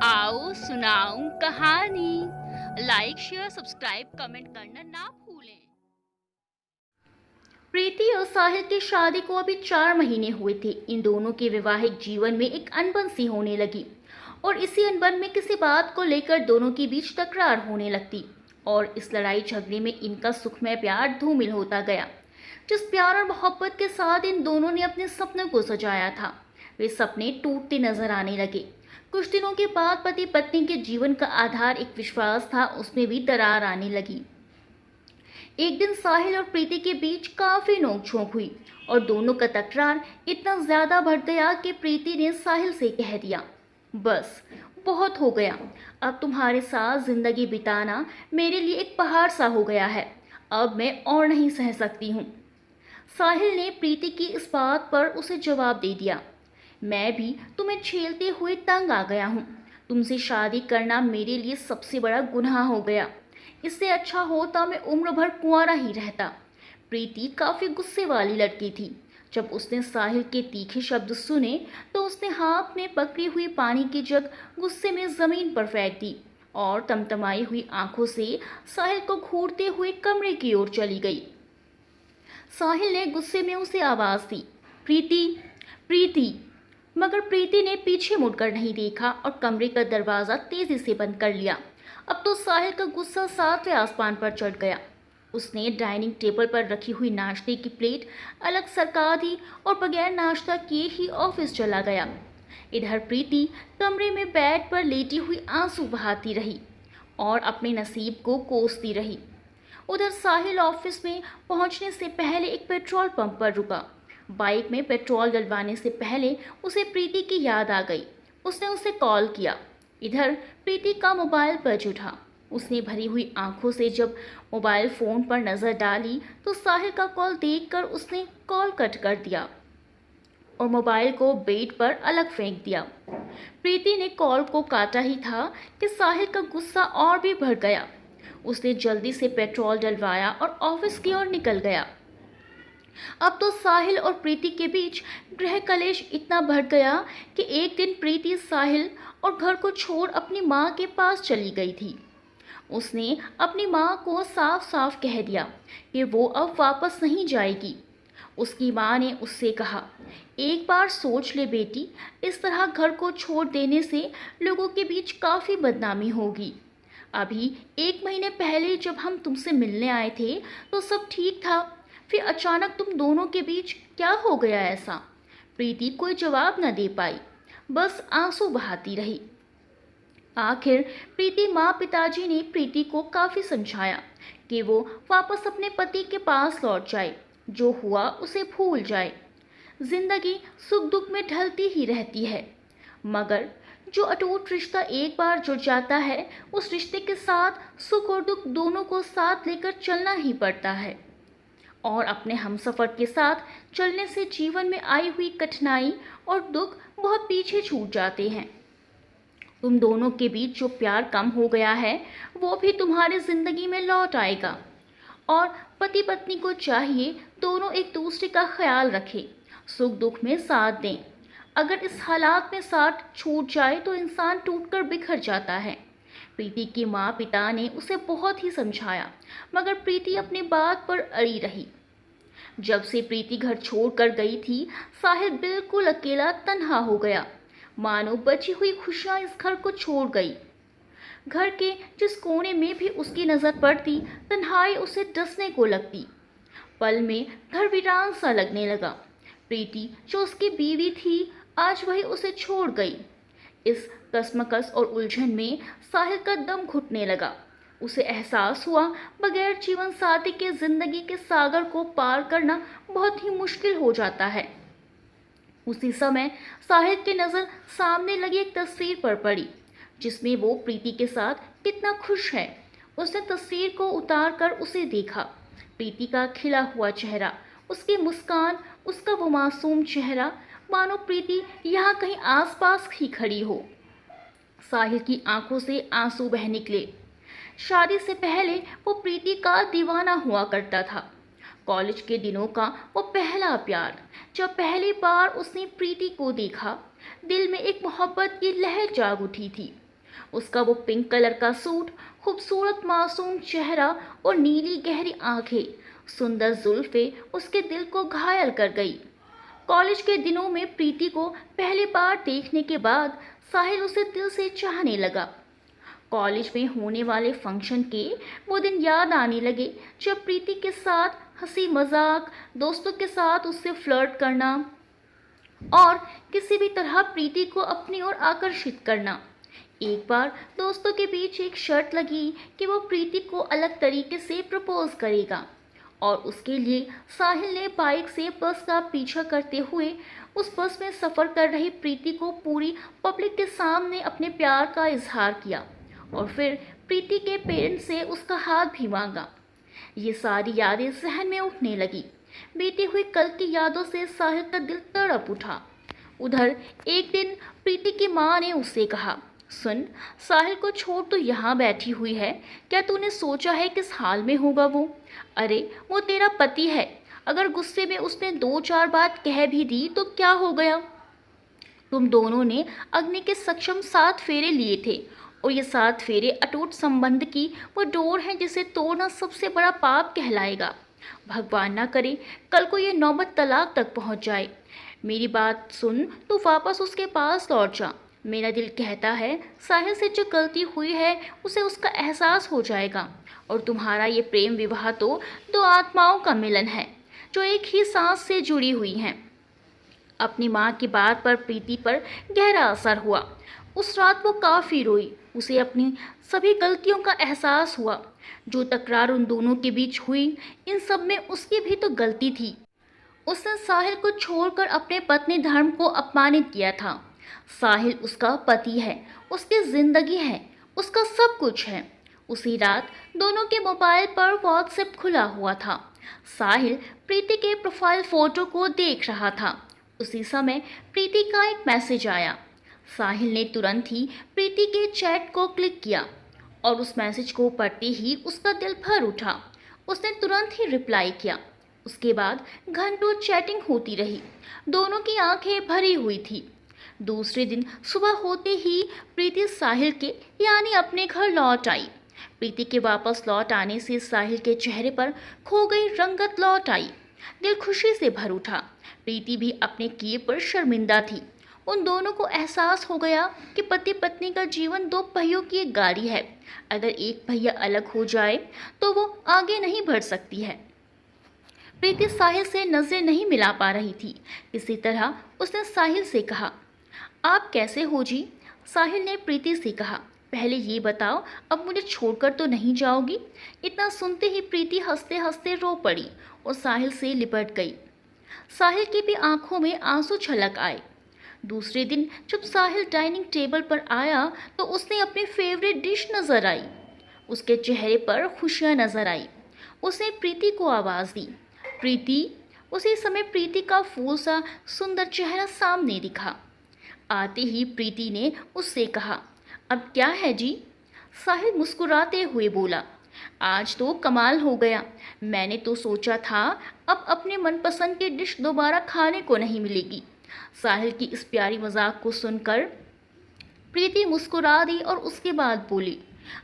आओ सुनाऊं कहानी। लाइक शेयर सब्सक्राइब कमेंट करना ना भूलें। प्रीति और साहिल की शादी को अभी 4 महीने हुए थे। इन दोनों के वैवाहिक जीवन में एक अनबन सी होने लगी और इसी अनबन में किसी बात को लेकर दोनों के बीच तकरार होने लगती और इस लड़ाई झगड़े में इनका सुखमय प्यार धूमिल होता गया। जिस प्यार और मोहब्बत के साथ इन दोनों ने अपने सपनों को सजाया था, वे सपने टूटते नजर आने लगे। कुछ दिनों के बाद पति पत्नी के जीवन का आधार एक विश्वास था, उसमें भी दरार आने लगी। एक दिन साहिल और प्रीति के बीच काफी नोकझोंक हुई और दोनों का तकरार इतना ज्यादा बढ़ गया कि प्रीति ने साहिल से कह दिया, बस बहुत हो गया। अब तुम्हारे साथ जिंदगी बिताना मेरे लिए एक पहाड़ सा हो गया है। अब मैं और नहीं सह सकती हूँ। साहिल ने प्रीति की इस बात पर उसे जवाब दे दिया, मैं भी तुम्हें झेलते हुए तंग आ गया हूँ। तुमसे शादी करना मेरे लिए सबसे बड़ा गुनाह हो गया। इससे अच्छा होता मैं उम्र भर कुंवारा ही रहता। प्रीति काफी गुस्से वाली लड़की थी। जब उसने साहिल के तीखे शब्द सुने तो उसने हाथ में पकड़ी हुई पानी की जग गुस्से में जमीन पर फेंक दी और तमतमाई हुई आंखों से साहिल को घूरते हुए कमरे की ओर चली गई। साहिल ने गुस्से में उसे आवाज दी, प्रीति, प्रीति। मगर प्रीति ने पीछे मुड़कर नहीं देखा और कमरे का दरवाजा तेजी से बंद कर लिया। अब तो साहिल का गुस्सा सातवें आसमान पर चढ़ गया। उसने डाइनिंग टेबल पर रखी हुई नाश्ते की प्लेट अलग सरका दी और बगैर नाश्ता किए ही ऑफिस चला गया। इधर प्रीति कमरे में बेड पर लेटी हुई आंसू बहाती रही और अपने नसीब को कोसती रही। उधर साहिल ऑफिस में पहुंचने से पहले एक पेट्रोल पंप पर रुका। बाइक में पेट्रोल डलवाने से पहले उसे प्रीति की याद आ गई। उसने उसे कॉल किया। इधर प्रीति का मोबाइल बज उठा। उसने भरी हुई आंखों से जब मोबाइल फोन पर नजर डाली तो साहिल का कॉल देखकर उसने कॉल कट कर दिया और मोबाइल को बेड पर अलग फेंक दिया। प्रीति ने कॉल को काटा ही था कि साहिल का गुस्सा और भी बढ़ गया। उसने जल्दी से पेट्रोल डलवाया और ऑफिस की ओर निकल गया। अब तो साहिल और प्रीति के बीच गृह कलेश इतना बढ़ गया कि एक दिन प्रीति साहिल और घर को छोड़ अपनी माँ के पास चली गई थी। उसने अपनी माँ को साफ साफ कह दिया कि वो अब वापस नहीं जाएगी। उसकी माँ ने उससे कहा, एक बार सोच ले बेटी, इस तरह घर को छोड़ देने से लोगों के बीच काफ़ी बदनामी होगी। अभी 1 महीने पहले जब हम तुमसे मिलने आए थे तो सब ठीक था, फिर अचानक तुम दोनों के बीच क्या हो गया ऐसा? प्रीति कोई जवाब न दे पाई, बस आंसू बहाती रही। आखिर प्रीति माँ पिताजी ने प्रीति को काफी समझाया कि वो वापस अपने पति के पास लौट जाए, जो हुआ उसे भूल जाए। जिंदगी सुख दुख में ढलती ही रहती है, मगर जो अटूट रिश्ता एक बार जुड़ जाता है उस रिश्ते के साथ सुख और दुख दोनों को साथ लेकर चलना ही पड़ता है। और अपने हमसफर के साथ चलने से जीवन में आई हुई कठिनाई और दुख बहुत पीछे छूट जाते हैं। तुम दोनों के बीच जो प्यार कम हो गया है वो भी तुम्हारी जिंदगी में लौट आएगा। और पति पत्नी को चाहिए दोनों एक दूसरे का ख्याल रखें, सुख दुख में साथ दें। अगर इस हालात में साथ छूट जाए तो इंसान टूटकर बिखर जाता है। प्रीति की माँ पिता ने उसे बहुत ही समझाया, मगर प्रीति अपनी बात पर अड़ी रही। जब से प्रीति घर छोड़कर गई थी, साहिल बिल्कुल अकेला तन्हा हो गया, मानो बची हुई खुशियां इस घर को छोड़ गई। घर के जिस कोने में भी उसकी नजर पड़ती, तन्हाई उसे डसने को लगती। पल में घर वीरान सा लगने लगा। प्रीति जो उसकी बीवी थी, आज वही उसे छोड़ गई। इस कसमकस और उलझन में साहिल का दम घुटने लगा। उसे एहसास हुआ बगैर जीवन साथी के जिंदगी के सागर को पार करना बहुत ही मुश्किल हो जाता है। उसी समय साहिल की नजर सामने लगी एक तस्वीर पर पड़ी, जिसमें वो प्रीति के साथ कितना खुश है। उसने तस्वीर को उतार कर उसे देखा। प्रीति का खिला हुआ चेहरा, उसकी मुस्कान, उसका वो मासूम चेहरा, मानो प्रीति यहाँ कहीं आसपास ही खड़ी हो। साहिल की आंखों से आंसू बह निकले। शादी से पहले वो प्रीति का दीवाना हुआ करता था। कॉलेज के दिनों का वो पहला प्यार, जब पहली बार उसने प्रीति को देखा, दिल में एक मोहब्बत की लहर जाग उठी थी। उसका वो पिंक कलर का सूट, खूबसूरत मासूम चेहरा और नीली गहरी आंखें, सुंदर जुल्फें उसके दिल को घायल कर गई। कॉलेज के दिनों में प्रीति को पहली बार देखने के बाद साहिल उसे दिल से चाहने लगा। कॉलेज में होने वाले फंक्शन के वो दिन याद आने लगे जब प्रीति के साथ हंसी मजाक, दोस्तों के साथ उससे फ्लर्ट करना और किसी भी तरह प्रीति को अपनी ओर आकर्षित करना। एक बार दोस्तों के बीच एक शर्त लगी कि वो प्रीति को अलग तरीके से प्रपोज करेगा और उसके लिए साहिल ने बाइक से बस का पीछा करते हुए उस बस में सफ़र कर रही प्रीति को पूरी पब्लिक के सामने अपने प्यार का इजहार किया और फिर प्रीति के पेरेंट्स से उसका हाथ भी मांगा। ये सारी यादें जहन में उठने लगी। बीती हुई कल की यादों से साहिल का दिल तड़प उठा। उधर एक दिन प्रीति की माँ ने उससे कहा, सुन, साहिल को छोड़ तो यहाँ बैठी हुई है, क्या तूने सोचा है किस हाल में होगा वो? अरे वो तेरा पति है, अगर गुस्से में उसने 2-4 बात कह भी दी तो क्या हो गया? तुम दोनों ने अग्नि के सक्षम 7 फेरे लिए थे और ये 7 फेरे अटूट संबंध की वो डोर है जिसे तोड़ना सबसे बड़ा पाप कहलाएगा। भगवान ना करे कल को ये नौबत तलाक तक पहुंच जाए। मेरी बात सुन, तू वापस उसके पास लौट जा। मेरा दिल कहता है साहिल से जो गलती हुई है उसे उसका एहसास हो जाएगा और तुम्हारा ये प्रेम विवाह तो 2 आत्माओं का मिलन है जो एक ही सांस से जुड़ी हुई हैं। अपनी माँ की बात पर प्रीति पर गहरा असर हुआ। उस रात वो काफ़ी रोई। उसे अपनी सभी गलतियों का एहसास हुआ। जो तकरार उन दोनों के बीच हुई, इन सब में उसकी भी तो गलती थी। उसने साहिल को छोड़कर अपने पत्नी धर्म को अपमानित किया था। साहिल उसका पति है, उसकी जिंदगी है, उसका सब कुछ है। उसी रात दोनों के मोबाइल पर व्हाट्सएप खुला हुआ था। साहिल प्रीति के प्रोफाइल फोटो को देख रहा था। उसी समय प्रीति का एक मैसेज आया। साहिल ने तुरंत ही प्रीति के चैट को क्लिक किया और उस मैसेज को पढ़ते ही उसका दिल भर उठा। उसने तुरंत ही रिप्लाई किया। उसके बाद घंटों चैटिंग होती रही। दोनों की आंखें भरी हुई थी। दूसरे दिन सुबह होते ही प्रीति साहिल के यानी अपने घर लौट आई। प्रीति के वापस लौट आने से साहिल के चेहरे पर खो गई रंगत लौट आई। दिल खुशी से भर उठा। प्रीति भी अपने किए पर शर्मिंदा थी। उन दोनों को एहसास हो गया कि पति पत्नी का जीवन 2 पहियों की एक गाड़ी है। अगर एक पहिया अलग हो जाए तो वो आगे नहीं बढ़ सकती है। प्रीति साहिल से नजरें नहीं मिला पा रही थी। इसी तरह उसने साहिल से कहा, आप कैसे हो जी? साहिल ने प्रीति से कहा, पहले ये बताओ, अब मुझे छोड़कर तो नहीं जाओगी? इतना सुनते ही प्रीति हंसते हंसते रो पड़ी और साहिल से लिपट गई। साहिल की भी आंखों में आंसू छलक आए। दूसरे दिन जब साहिल डाइनिंग टेबल पर आया तो उसने अपनी फेवरेट डिश नजर आई। उसके चेहरे पर खुशियां नजर आई। उसने प्रीति को आवाज़ दी, प्रीति। उसी समय प्रीति का फूल सा सुंदर चेहरा सामने दिखा। आते ही प्रीति ने उससे कहा, अब क्या है जी? साहिल मुस्कुराते हुए बोला, आज तो कमाल हो गया। मैंने तो सोचा था अब अपने मनपसंद की डिश दोबारा खाने को नहीं मिलेगी। साहिल की इस प्यारी मजाक को सुनकर प्रीति मुस्कुरा दी और उसके बाद बोली,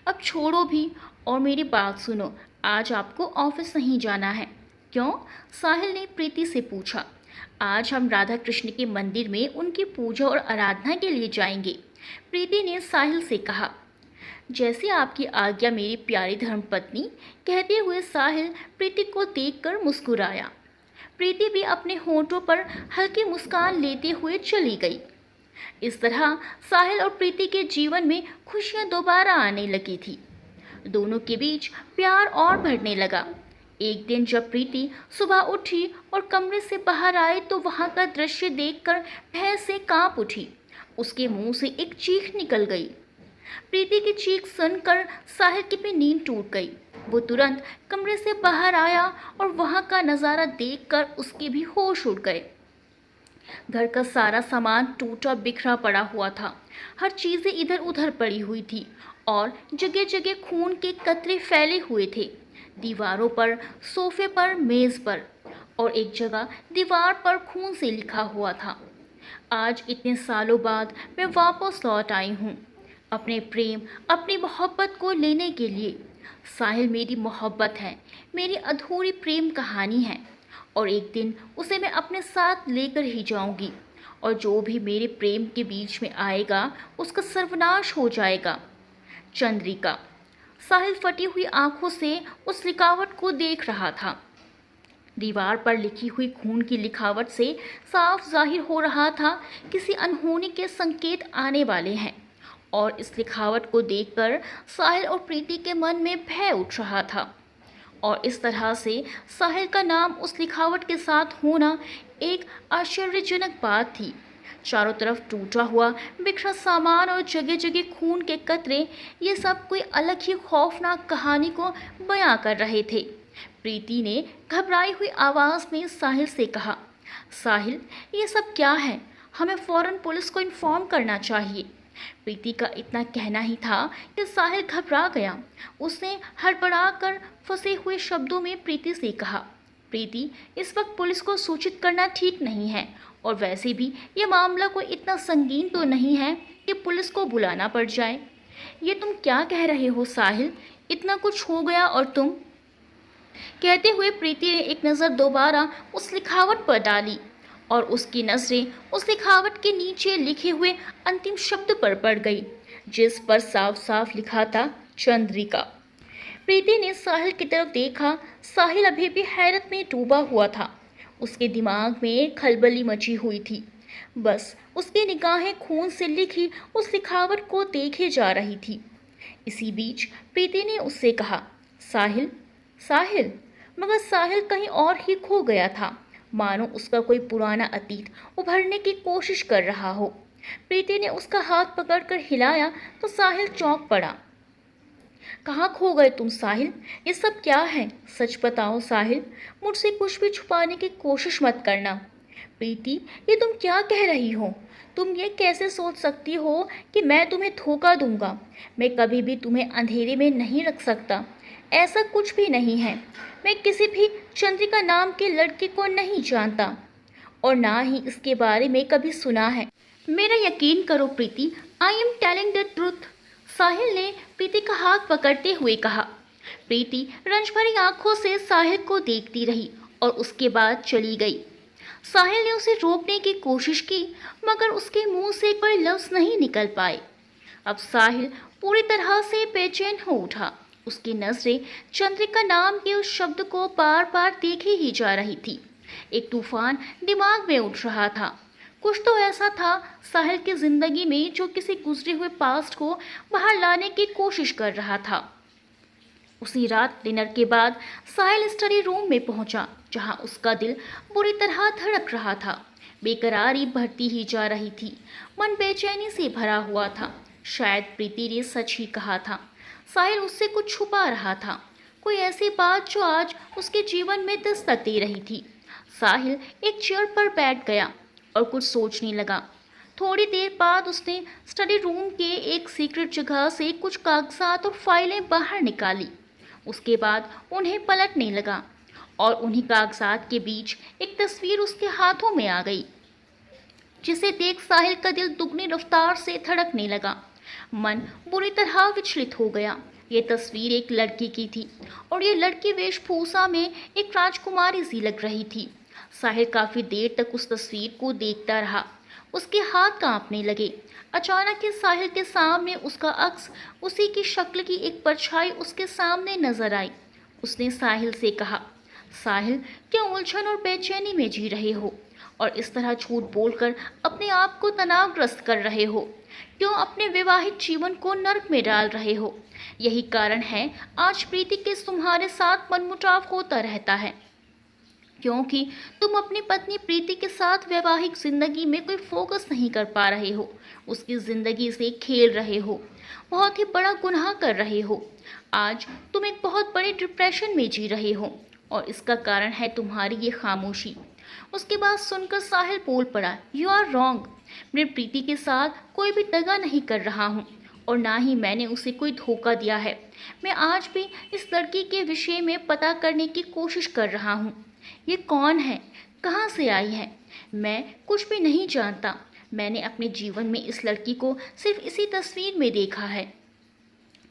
अब छोड़ो भी और मेरी बात सुनो, आज आपको ऑफिस नहीं जाना है। क्यों? साहिल ने प्रीति से पूछा। आज हम राधा कृष्ण के मंदिर में उनकी पूजा और आराधना के लिए जाएंगे। प्रीति ने साहिल से कहा। जैसे आपकी आज्ञा मेरी प्यारी धर्मपत्नी, कहते हुए साहिल प्रीति को देखकर मुस्कुराया। प्रीति भी अपने होठों पर हल्की मुस्कान लेते हुए चली गई। इस तरह साहिल और प्रीति के जीवन में खुशियां दोबारा आने लगी थी। दोनों के बीच प्यार और बढ़ने लगा। एक दिन जब प्रीति सुबह उठी और कमरे से बाहर आई तो वहां का दृश्य देखकर भय से कांप उठी। उसके मुंह से एक चीख निकल गई। प्रीति की चीख सुनकर साहिल की भी नींद टूट गई। वो तुरंत कमरे से बाहर आया और वहां का नज़ारा देखकर उसके भी होश उड़ गए। घर का सारा सामान टूटा बिखरा पड़ा हुआ था। हर चीज़ें इधर उधर पड़ी हुई थी और जगह जगह खून के कतरे फैले हुए थे। दीवारों पर, सोफे पर, मेज़ पर और एक जगह दीवार पर खून से लिखा हुआ था, आज इतने सालों बाद मैं वापस लौट आई हूँ। अपने प्रेम, अपनी मोहब्बत को लेने के लिए। साहिल मेरी मोहब्बत है, मेरी अधूरी प्रेम कहानी है, और एक दिन उसे मैं अपने साथ लेकर ही जाऊंगी, और जो भी मेरे प्रेम के बीच में आएगा उसका सर्वनाश हो जाएगा। चंद्रिका। साहिल फटी हुई आंखों से उस लिखावट को देख रहा था। दीवार पर लिखी हुई खून की लिखावट से साफ जाहिर हो रहा था किसी अनहोनी के संकेत आने वाले हैं, और इस लिखावट को देखकर साहिल और प्रीति के मन में भय उठ रहा था। और इस तरह से साहिल का नाम उस लिखावट के साथ होना एक आश्चर्यजनक बात थी। चारों तरफ टूटा हुआ बिखरा सामान और जगह जगह खून के कतरे, ये सब कोई अलग ही खौफनाक कहानी को बयां कर रहे थे। प्रीति ने घबराई हुई आवाज़ में साहिल से कहा, साहिल, ये सब क्या है? हमें फौरन पुलिस को इन्फॉर्म करना चाहिए। प्रीति का इतना कहना ही था कि साहिल घबरा गया। उसने हड़बड़ाकर फंसे हुए शब्दों में प्रीति से कहा, प्रीति, इस वक्त पुलिस को सूचित करना ठीक नहीं है, और वैसे भी ये मामला कोई इतना संगीन तो नहीं है कि पुलिस को बुलाना पड़ जाए। ये तुम क्या कह रहे हो साहिल? इतना कुछ हो गया और तुम? कहते हुए प्रीति ने एक नज़र दोबारा उस लिखावट पर डाली, और उसकी नज़रें उस लिखावट के नीचे लिखे हुए अंतिम शब्द पर पड़ गई, जिस पर साफ साफ लिखा था, चंद्रिका। प्रीति ने साहिल की तरफ देखा। साहिल अभी भी हैरत में डूबा हुआ था। उसके दिमाग में खलबली मची हुई थी। बस उसकी निगाहें खून से लिखी उस लिखावट को देखे जा रही थी। इसी बीच प्रीति ने उससे कहा, साहिल, साहिल। मगर साहिल कहीं और ही खो गया था, मानो उसका कोई पुराना अतीत उभरने की कोशिश कर रहा हो। प्रीति ने उसका हाथ पकड़कर हिलाया तो साहिल चौंक पड़ा। कहाँ खो गए तुम साहिल? ये सब क्या है? सच बताओ साहिल, मुझसे कुछ भी छुपाने की कोशिश मत करना। प्रीति, ये तुम क्या कह रही हो? तुम ये कैसे सोच सकती हो कि मैं तुम्हें धोखा दूंगा? मैं कभी भी तुम्हें अंधेरे में नहीं रख सकता। ऐसा कुछ भी नहीं है। मैं किसी भी चंद्रिका नाम के लड़के को नहीं जानता, और ना ही इसके बारे में कभी सुना है। मेरा यकीन करो Preeti, I am telling the truth. Sahil ने प्रीति का हाथ पकड़ते हुए कहा। प्रीति रंज भरी आंखों से साहिल को देखती रही और उसके बाद चली गई। साहिल ने उसे रोकने की कोशिश की, मगर उसके मुंह से कोई लफ्ज नहीं निकल पाए। अब साहिल पूरी तरह से बेचैन हो उठा। उसकी नजरें चंद्रिका नाम के उस शब्द को बार बार देखे ही जा रही थी। एक तूफान दिमाग में उठ रहा था। कुछ तो ऐसा था साहिल की जिंदगी में जो किसी गुजरे हुए पास्ट को बाहर लाने की कोशिश कर रहा था। उसी रात डिनर के बाद साहिल स्टडी रूम में पहुंचा, जहां उसका दिल बुरी तरह धड़क रहा था। बेकरारी बढ़ती ही जा रही थी। मन बेचैनी से भरा हुआ था। शायद प्रीति ने सच ही कहा था। साहिल उससे कुछ छुपा रहा था, कोई ऐसी बात जो आज उसके जीवन में दस्तक दे रही थी। साहिल एक चेयर पर बैठ गया और कुछ सोचने लगा। थोड़ी देर बाद उसने स्टडी रूम के एक सीक्रेट जगह से कुछ कागजात और फाइलें बाहर निकाली। उसके बाद उन्हें पलटने लगा, और उन्हीं कागजात के बीच एक तस्वीर उसके हाथों में आ गई, जिसे देख साहिल का दिल दुगनी रफ्तार से धड़कने लगा। मन बुरी तरह विचलित हो गया। ये तस्वीर एक लड़की की थी, और ये लड़की वेशभूषा में एक राजकुमारी सी लग रही थी। साहिल काफी देर तक उस तस्वीर को देखता रहा। उसके हाथ कांपने लगे। अचानक ही साहिल के सामने उसका अक्स, उसी की शक्ल की एक परछाई उसके सामने नजर आई। उसने साहिल से कहा, साहिल, क्यों उलझन और बेचैनी में जी रहे हो, और इस तरह झूठ बोलकर अपने आप को तनावग्रस्त कर रहे हो? क्यों अपने वैवाहिक जीवन को नर्क में डाल रहे हो? यही कारण है आज प्रीति के तुम्हारे साथ मनमुटाव होता रहता है, क्योंकि तुम अपनी पत्नी प्रीति के साथ वैवाहिक जिंदगी में कोई फोकस नहीं कर पा रहे हो। उसकी जिंदगी से खेल रहे हो। बहुत ही बड़ा गुनाह कर रहे हो। आज तुम एक बहुत बड़े डिप्रेशन में जी रहे हो, और इसका कारण है तुम्हारी ये खामोशी। उसके बाद सुनकर साहिल बोल पड़ा, यू आर रॉन्ग। मैं प्रीति के साथ कोई भी दगा नहीं कर रहा हूँ, और ना ही मैंने उसे कोई धोखा दिया है। मैं आज भी इस लड़की के विषय में पता करने की कोशिश कर रहा हूँ। ये कौन है, कहाँ से आई है? मैं कुछ भी नहीं जानता। मैंने अपने जीवन में इस लड़की को सिर्फ इसी तस्वीर में देखा है।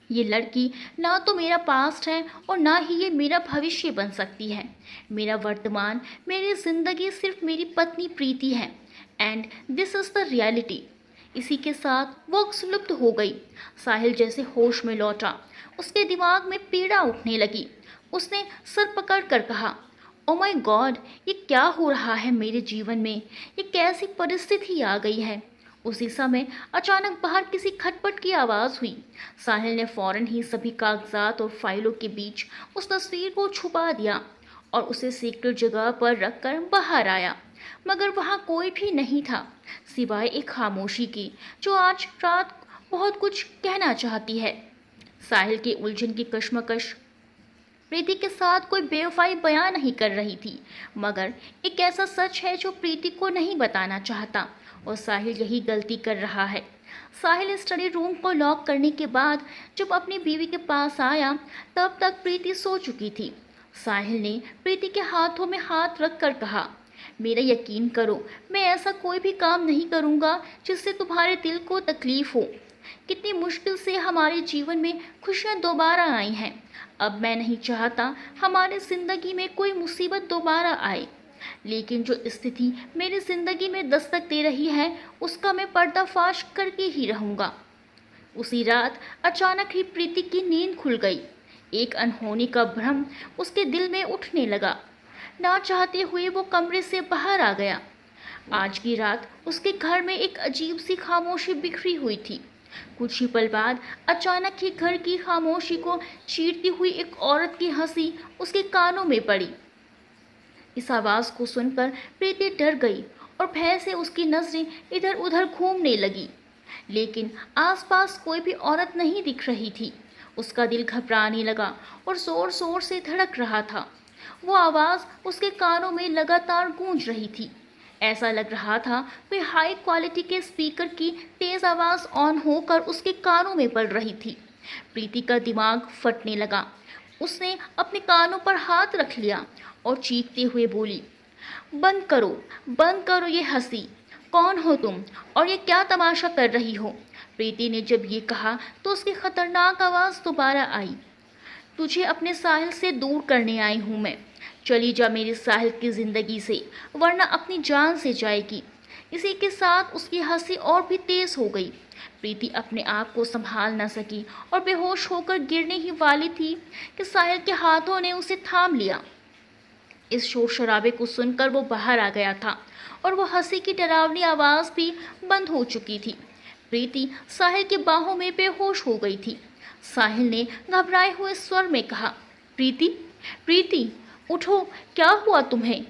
ये लड़की ना तो मेरा पास्ट है और ना ही ये मेरा भविष्य बन सकती है। मेरा वर्तमान, मेरी जिंदगी सिर्फ मेरी पत्नी प्रीति है। And this is the reality. इसी के साथ वो लुप्त हो गई। साहिल जैसे होश में लौटा। उसके दिमाग में पीड़ा उठने लगी। उसने सर पकड़ कर कहा, ओ माय गॉड, ये क्या हो रहा है मेरे जीवन में? ये कैसी परिस्थिति आ गई है? उसी समय अचानक बाहर किसी खटपट की आवाज़ हुई। साहिल ने फौरन ही सभी कागजात और फाइलों के बीच उस तस्वीर को छुपा दिया और उसे सीक्रेट जगह पर रखकर बाहर आया। मगर वहाँ कोई भी नहीं था सिवाय एक खामोशी की जो आज रात बहुत कुछ कहना चाहती है। साहिल के उलझन की कश्मकश प्रीति के साथ कोई बेवफाई बयान नहीं कर रही थी, मगर एक ऐसा सच है जो प्रीति को नहीं बताना चाहता और साहिल यही गलती कर रहा है। साहिल स्टडी रूम को लॉक करने के बाद जब अपनी बीवी के पास आया तब तक प्रीति सो चुकी थी। साहिल ने प्रीति के हाथों में हाथ रख कर कहा, मेरा यकीन करो, मैं ऐसा कोई भी काम नहीं करूँगा जिससे तुम्हारे दिल को तकलीफ़ हो। कितनी मुश्किल से हमारे जीवन में खुशियाँ दोबारा आई हैं। अब मैं नहीं चाहता हमारी ज़िंदगी में कोई मुसीबत दोबारा आए, लेकिन जो स्थिति मेरी ज़िंदगी में दस्तक दे रही है उसका मैं पर्दाफाश करके ही रहूँगा। उसी रात अचानक ही प्रीति की नींद खुल गई। एक अनहोनी का भ्रम उसके दिल में उठने लगा। ना चाहते हुए वो कमरे से बाहर आ गया। आज की रात उसके घर में एक अजीब सी खामोशी बिखरी हुई थी। कुछ ही पल बाद अचानक ही घर की खामोशी को चीरती हुई एक औरत की हंसी उसके कानों में पड़ी। इस आवाज़ को सुनकर प्रीति डर गई और भय से उसकी नज़रें इधर उधर घूमने लगी, लेकिन आसपास कोई भी औरत नहीं दिख रही थी। उसका दिल घबराने लगा और ज़ोर ज़ोर से धड़क रहा था। वो आवाज़ उसके कानों में लगातार गूंज रही थी। ऐसा लग रहा था कोई हाई क्वालिटी के स्पीकर की तेज़ आवाज़ ऑन होकर उसके कानों में पड़ रही थी। प्रीति का दिमाग फटने लगा। उसने अपने कानों पर हाथ रख लिया और चीखते हुए बोली, बंद करो ये हंसी। कौन हो तुम और ये क्या तमाशा कर रही हो? प्रीति ने जब ये कहा तो उसकी खतरनाक आवाज़ दोबारा आई, तुझे अपने साहिल से दूर करने आई हूँ मैं। चली जा मेरे साहिल की ज़िंदगी से, वरना अपनी जान से जाएगी। इसी के साथ उसकी हंसी और भी तेज़ हो गई। प्रीति अपने आप को संभाल न सकी और बेहोश होकर गिरने ही वाली थी कि साहिल के हाथों ने उसे थाम लिया। इस शोर शराबे को सुनकर वो बाहर आ गया था और वो हंसी की डरावनी आवाज़ भी बंद हो चुकी थी। प्रीति साहिल के बाहों में बेहोश हो गई थी। साहिल ने घबराए हुए स्वर में कहा, प्रीति उठो, क्या हुआ तुम्हें?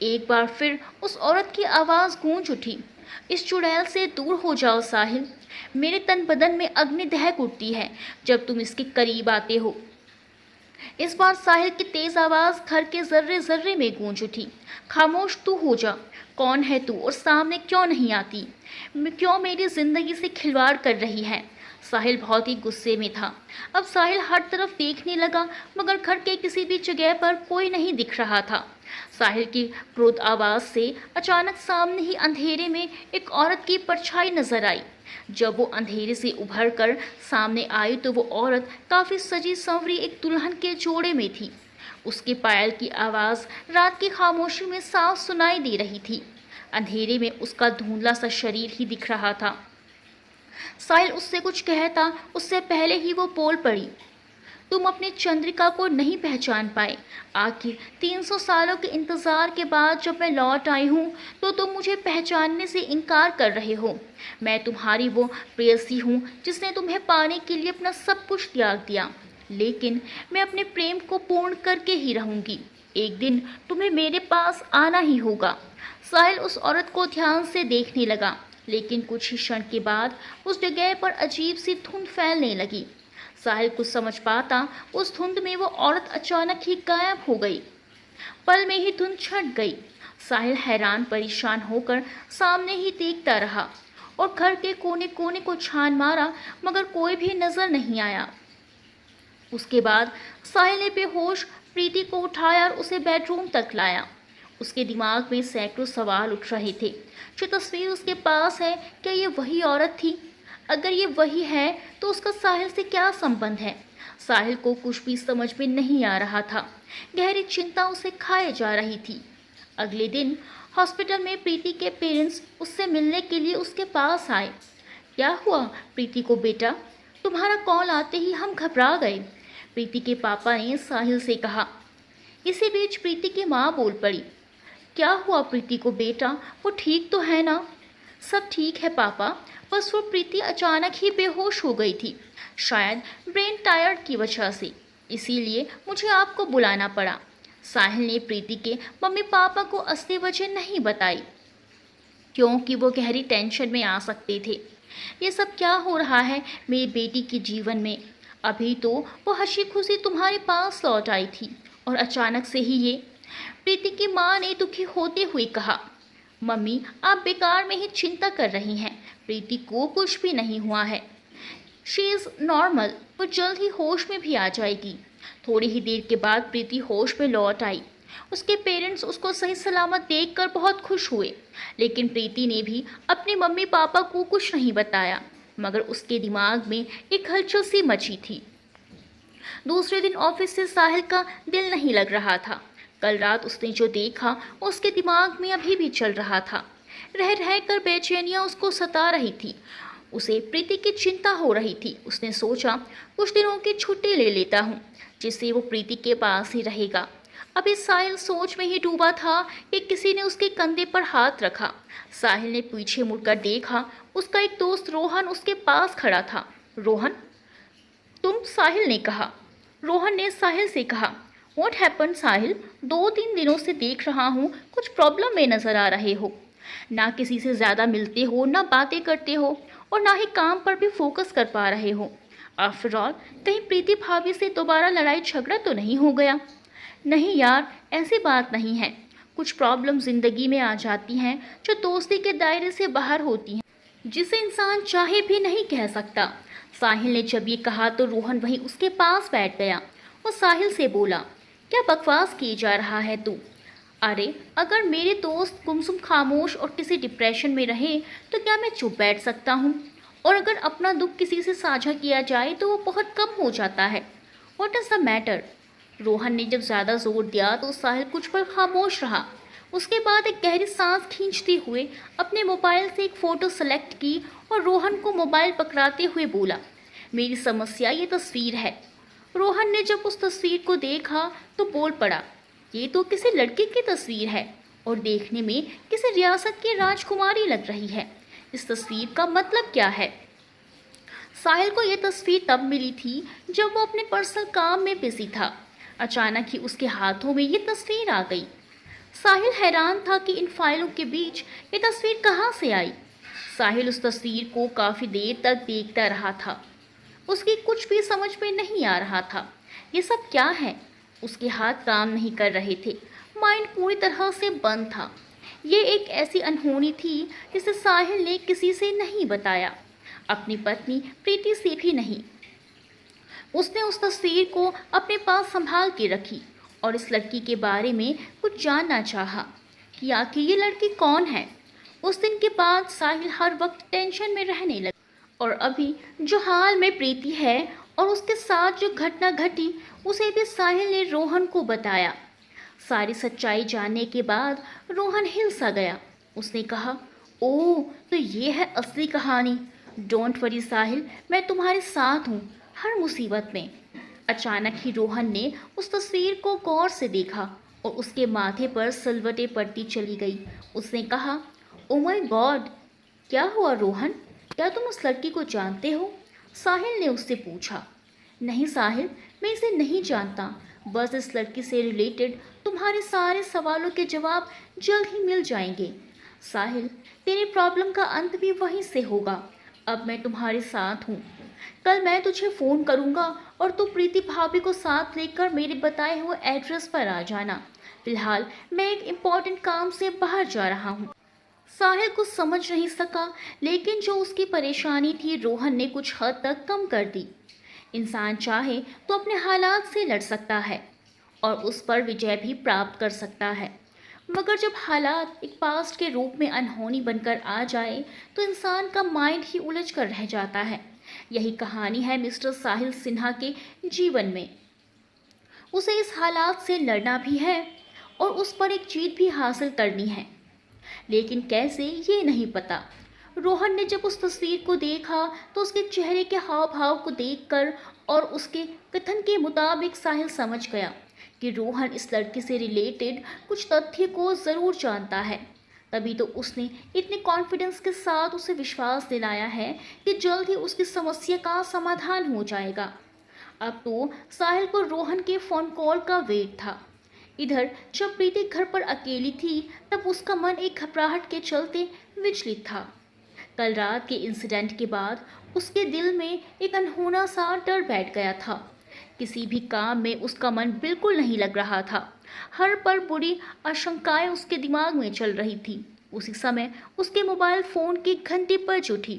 एक बार फिर उस औरत की आवाज़ गूंज उठी, इस चुड़ैल से दूर हो जाओ साहिल। मेरे तन बदन में अग्नि दहक उठती है जब तुम इसके करीब आते हो। इस बार साहिल की तेज़ आवाज़ घर के जर्रे जर्रे में गूंज उठी, खामोश तू हो जा। कौन है तू और सामने क्यों नहीं आती? क्यों मेरी ज़िंदगी से खिलवाड़ कर रही है? साहिल बहुत ही गुस्से में था। अब साहिल हर तरफ देखने लगा, मगर घर के किसी भी जगह पर कोई नहीं दिख रहा था। साहिल की क्रोध आवाज़ से अचानक सामने ही अंधेरे में एक औरत की परछाई नजर आई। जब वो अंधेरे से उभर कर सामने आई तो वो औरत काफ़ी सजी संवरी एक दुल्हन के जोड़े में थी। उसके पायल की आवाज़ रात की खामोशी में साफ सुनाई दे रही थी। अंधेरे में उसका धुंधला सा शरीर ही दिख रहा था। साहिल उससे कुछ कहता उससे पहले ही वो बोल पड़ी, तुम अपनी चंद्रिका को नहीं पहचान पाए। आखिर 300 सालों के इंतज़ार के बाद जब मैं लौट आई हूँ तो तुम मुझे पहचानने से इनकार कर रहे हो। मैं तुम्हारी वो प्रेयसी हूँ जिसने तुम्हें पाने के लिए अपना सब कुछ त्याग दिया, लेकिन मैं अपने प्रेम को पूर्ण करके ही रहूँगी। एक दिन तुम्हें मेरे पास आना ही होगा। साहिल उस औरत को ध्यान से देखने लगा, लेकिन कुछ ही क्षण के बाद उस जगह पर अजीब सी धुंध फैलने लगी। साहिल कुछ समझ पाता उस धुंध में वो औरत अचानक ही गायब हो गई। पल में ही धुंध छट गई। साहिल हैरान परेशान होकर सामने ही देखता रहा और घर के कोने कोने को छान मारा, मगर कोई भी नजर नहीं आया। उसके बाद साहिल ने बेहोश प्रीति को उठाया और उसे बेडरूम तक लाया। उसके दिमाग में सैकड़ों सवाल उठ रहे थे। जो तस्वीर उसके पास है, क्या ये वही औरत थी? अगर ये वही है तो उसका साहिल से क्या संबंध है? साहिल को कुछ भी समझ में नहीं आ रहा था। गहरी चिंता उसे खाए जा रही थी। अगले दिन हॉस्पिटल में प्रीति के पेरेंट्स उससे मिलने के लिए उसके पास आए। क्या हुआ प्रीति को बेटा? तुम्हारा कॉल आते ही हम घबरा गए, प्रीति के पापा ने साहिल से कहा। इसी बीच प्रीति की माँ बोल पड़ी। क्या हुआ प्रीति को बेटा? वो ठीक तो है ना? सब ठीक है पापा, बस वो प्रीति अचानक ही बेहोश हो गई थी, शायद ब्रेन टायर्ड की वजह से, इसीलिए मुझे आपको बुलाना पड़ा। साहिल ने प्रीति के मम्मी पापा को असली वजह नहीं बताई, क्योंकि वो गहरी टेंशन में आ सकते थे। ये सब क्या हो रहा है मेरी बेटी के जीवन में? अभी तो वो हंसी खुशी तुम्हारे पास लौट आई थी और अचानक से ही ये। प्रीति की माँ ने दुखी होते हुए कहा। मम्मी आप बेकार में ही चिंता कर रही हैं, प्रीति को कुछ भी नहीं हुआ है, शी इज़ नॉर्मल, वो जल्द ही होश में भी आ जाएगी। थोड़ी ही देर के बाद प्रीति होश में लौट आई। उसके पेरेंट्स उसको सही सलामत देखकर बहुत खुश हुए, लेकिन प्रीति ने भी अपने मम्मी पापा को कुछ नहीं बताया, मगर उसके दिमाग में एक हलचल सी मची थी। दूसरे दिन ऑफिस से साहिल का दिल नहीं लग रहा था। कल रात उसने जो देखा उसके दिमाग में अभी भी चल रहा था। रह रह कर बेचैनियाँ उसको सता रही थी। उसे प्रीति की चिंता हो रही थी। उसने सोचा कुछ दिनों की छुट्टी ले लेता हूँ, जिससे वो प्रीति के पास ही रहेगा। अभी साहिल सोच में ही डूबा था कि किसी ने उसके कंधे पर हाथ रखा। साहिल ने पीछे मुड़कर देखा, उसका एक दोस्त रोहन उसके पास खड़ा था। रोहन तुम? साहिल ने कहा। रोहन ने साहिल से कहा। व्हाट हैपेंड साहिल? 2-3 दिनों से देख रहा हूँ कुछ प्रॉब्लम में नजर आ रहे हो। ना किसी से ज़्यादा मिलते हो, ना बातें करते हो, और ना ही काम पर भी फोकस कर पा रहे हो। आफ्टर ऑल कहीं प्रीति भाभी से दोबारा लड़ाई झगड़ा तो नहीं हो गया? नहीं यार, ऐसी बात नहीं है। कुछ प्रॉब्लम ज़िंदगी में आ जाती हैं जो दोस्ती के दायरे से बाहर होती हैं, जिसे इंसान चाहे भी नहीं कह सकता। साहिल ने जब ये कहा तो रोहन वहीं उसके पास बैठ गया। वो साहिल से बोला, क्या बकवास किए जा रहा है तू? अरे अगर मेरे दोस्त गुमसुम खामोश और किसी डिप्रेशन में रहे तो क्या मैं चुप बैठ सकता हूँ? और अगर अपना दुख किसी से साझा किया जाए तो वो बहुत कम हो जाता है। What is the matter? Rohan ने जब ज़्यादा जोर दिया तो साहिल कुछ पल खामोश रहा। उसके बाद एक गहरी सांस खींचते हुए अपने मोबाइल से एक फ़ोटो सेलेक्ट की और रोहन को मोबाइल पकड़ाते हुए बोला, मेरी समस्या ये तस्वीर है। रोहन ने जब उस तस्वीर को देखा तो बोल पड़ा, ये तो किसी लड़की की तस्वीर है और देखने में किसी रियासत की राजकुमारी लग रही है। इस तस्वीर का मतलब क्या है? साहिल को ये तस्वीर तब मिली थी जब वो अपने पर्सनल काम में बिजी था। अचानक ही उसके हाथों में ये तस्वीर आ गई। साहिल हैरान था कि इन फाइलों के बीच ये तस्वीर कहाँ से आई। साहिल उस तस्वीर को काफ़ी देर तक देखता रहा था। उसकी कुछ भी समझ में नहीं आ रहा था। ये सब क्या है? उसके हाथ काम नहीं कर रहे थे, माइंड पूरी तरह से बंद था। ये एक ऐसी अनहोनी थी जिसे साहिल ने किसी से नहीं बताया, अपनी पत्नी प्रीति से भी नहीं। उसने उस तस्वीर को अपने पास संभाल के रखी और इस लड़की के बारे में कुछ जानना चाहा कि आखिर ये लड़की कौन है। उस दिन के बाद साहिल हर वक्त टेंशन में रहने लगा और अभी जो हाल में प्रीति है और उसके साथ जो घटना घटी उसे भी साहिल ने रोहन को बताया। सारी सच्चाई जानने के बाद रोहन हिल सा गया। उसने कहा, ओह तो ये है असली कहानी। डोंट वरी साहिल, मैं तुम्हारे साथ हूँ हर मुसीबत में। अचानक ही रोहन ने उस तस्वीर को गौर से देखा और उसके माथे पर सलवटें पड़ती चली गई। उसने कहा, ओ माय गॉड, क्या हुआ रोहन? क्या तुम उस लड़की को जानते हो? साहिल ने उससे पूछा। नहीं साहिल, मैं इसे नहीं जानता, बस इस लड़की से रिलेटेड तुम्हारे सारे सवालों के जवाब जल्द ही मिल जाएंगे। साहिल, तेरी प्रॉब्लम का अंत भी वहीं से होगा। अब मैं तुम्हारे साथ हूँ। कल मैं तुझे फ़ोन करूँगा और तू प्रीति भाभी को साथ लेकर मेरे बताए हुए एड्रेस पर आ जाना। फिलहाल मैं एक इम्पॉर्टेंट काम से बाहर जा रहा हूँ। साहिल कुछ समझ नहीं सका, लेकिन जो उसकी परेशानी थी रोहन ने कुछ हद तक कम कर दी। इंसान चाहे तो अपने हालात से लड़ सकता है और उस पर विजय भी प्राप्त कर सकता है। मगर जब हालात एक पास्ट के रूप में अनहोनी बनकर आ जाए तो इंसान का माइंड ही उलझ कर रह जाता है। यही कहानी है मिस्टर साहिल सिन्हा के जीवन में। उसे इस हालात से लड़ना भी है और उस पर एक जीत भी हासिल करनी है, लेकिन कैसे ये नहीं पता। रोहन ने जब उस तस्वीर को देखा तो उसके चेहरे के हाव भाव को देखकर और उसके कथन के मुताबिक साहिल समझ गया कि रोहन इस लड़की से रिलेटेड कुछ तथ्य को ज़रूर जानता है। तभी तो उसने इतने कॉन्फिडेंस के साथ उसे विश्वास दिलाया है कि जल्द ही उसकी समस्या का समाधान हो जाएगा। अब तो साहिल को रोहन के फ़ोन कॉल का वेट था। इधर जब प्रीति घर पर अकेली थी तब उसका मन एक घबराहट के चलते विचलित था। कल रात के इंसिडेंट के बाद उसके दिल में एक अनहोना सा डर बैठ गया था। किसी भी काम में उसका मन बिल्कुल नहीं लग रहा था। हर पल बुरी आशंकाएं उसके दिमाग में चल रही थी। उसी समय उसके मोबाइल फ़ोन की घंटी बज उठी।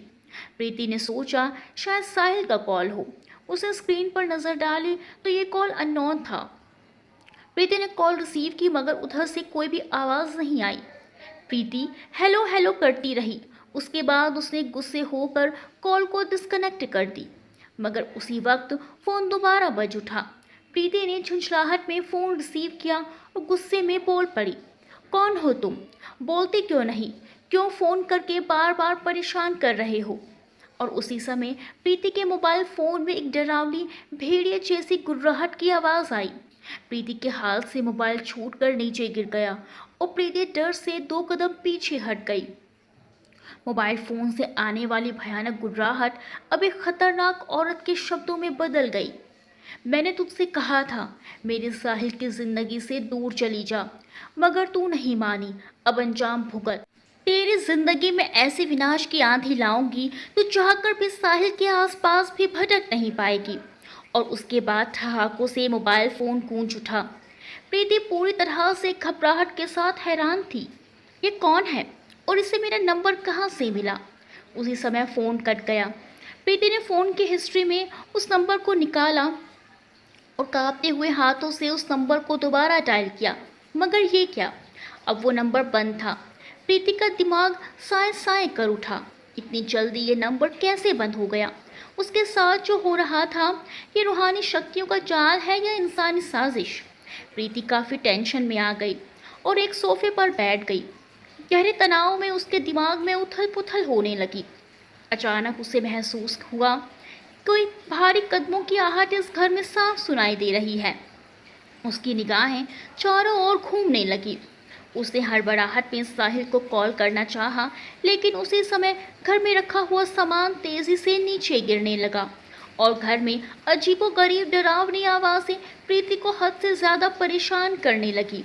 प्रीति ने सोचा शायद साहिल का कॉल हो। उसने स्क्रीन पर नज़र डाली तो ये कॉल अननोन था। प्रीति ने कॉल रिसीव की मगर उधर से कोई भी आवाज़ नहीं आई। प्रीति हेलो हेलो करती रही। उसके बाद उसने गुस्से होकर कॉल को डिस्कनेक्ट कर दी, मगर उसी वक्त फ़ोन दोबारा बज उठा। प्रीति ने झुंझलाहट में फ़ोन रिसीव किया और गुस्से में बोल पड़ी, कौन हो तुम? बोलते क्यों नहीं? क्यों फ़ोन करके बार बार परेशान कर रहे हो? और उसी समय प्रीति के मोबाइल फ़ोन में एक डरावनी भेड़िए जैसी गुर्राहट की आवाज़ आई। प्रीति के हाथ से मोबाइल छूटकर नीचे गिर गया और प्रीति डर से 2 कदम पीछे हट गई। मोबाइल फ़ोन से आने वाली भयानक गुर्राहट अब एक खतरनाक औरत के शब्दों में बदल गई। मैंने तुझसे कहा था मेरे साहिल की ज़िंदगी से दूर चली जा, मगर तू नहीं मानी। अब अंजाम भुगत। तेरी ज़िंदगी में ऐसे विनाश की आंधी लाऊंगी तो चाहकर भी साहिल के आसपास भी भटक नहीं पाएगी। और उसके बाद ठहाकों से मोबाइल फ़ोन गूंज उठा। प्रीति पूरी तरह से घबराहट के साथ हैरान थी। ये कौन है और इसे मेरा नंबर कहाँ से मिला? उसी समय फ़ोन कट गया। प्रीति ने फ़ोन की हिस्ट्री में उस नंबर को निकाला और कांपते हुए हाथों से उस नंबर को दोबारा डायल किया, मगर ये क्या? अब वो नंबर बंद था। प्रीति का दिमाग साए साए कर उठा। इतनी जल्दी ये नंबर कैसे बंद हो गया? उसके साथ जो हो रहा था ये रूहानी शक्तियों का जाल है या इंसानी साजिश? प्रीति काफ़ी टेंशन में आ गई और एक सोफे पर बैठ गई। गहरे तनाव में उसके दिमाग में उथल पुथल होने लगी। अचानक उसे महसूस हुआ कोई भारी कदमों की आहट इस घर में साफ सुनाई दे रही है। उसकी निगाहें चारों ओर घूमने लगी। उसने हड़बड़ाहट में साहिल को कॉल करना चाहा, लेकिन उसी समय घर में रखा हुआ सामान तेजी से नीचे गिरने लगा और घर में अजीबोगरीब डरावनी आवाज़ें प्रीति को हद से ज़्यादा परेशान करने लगी।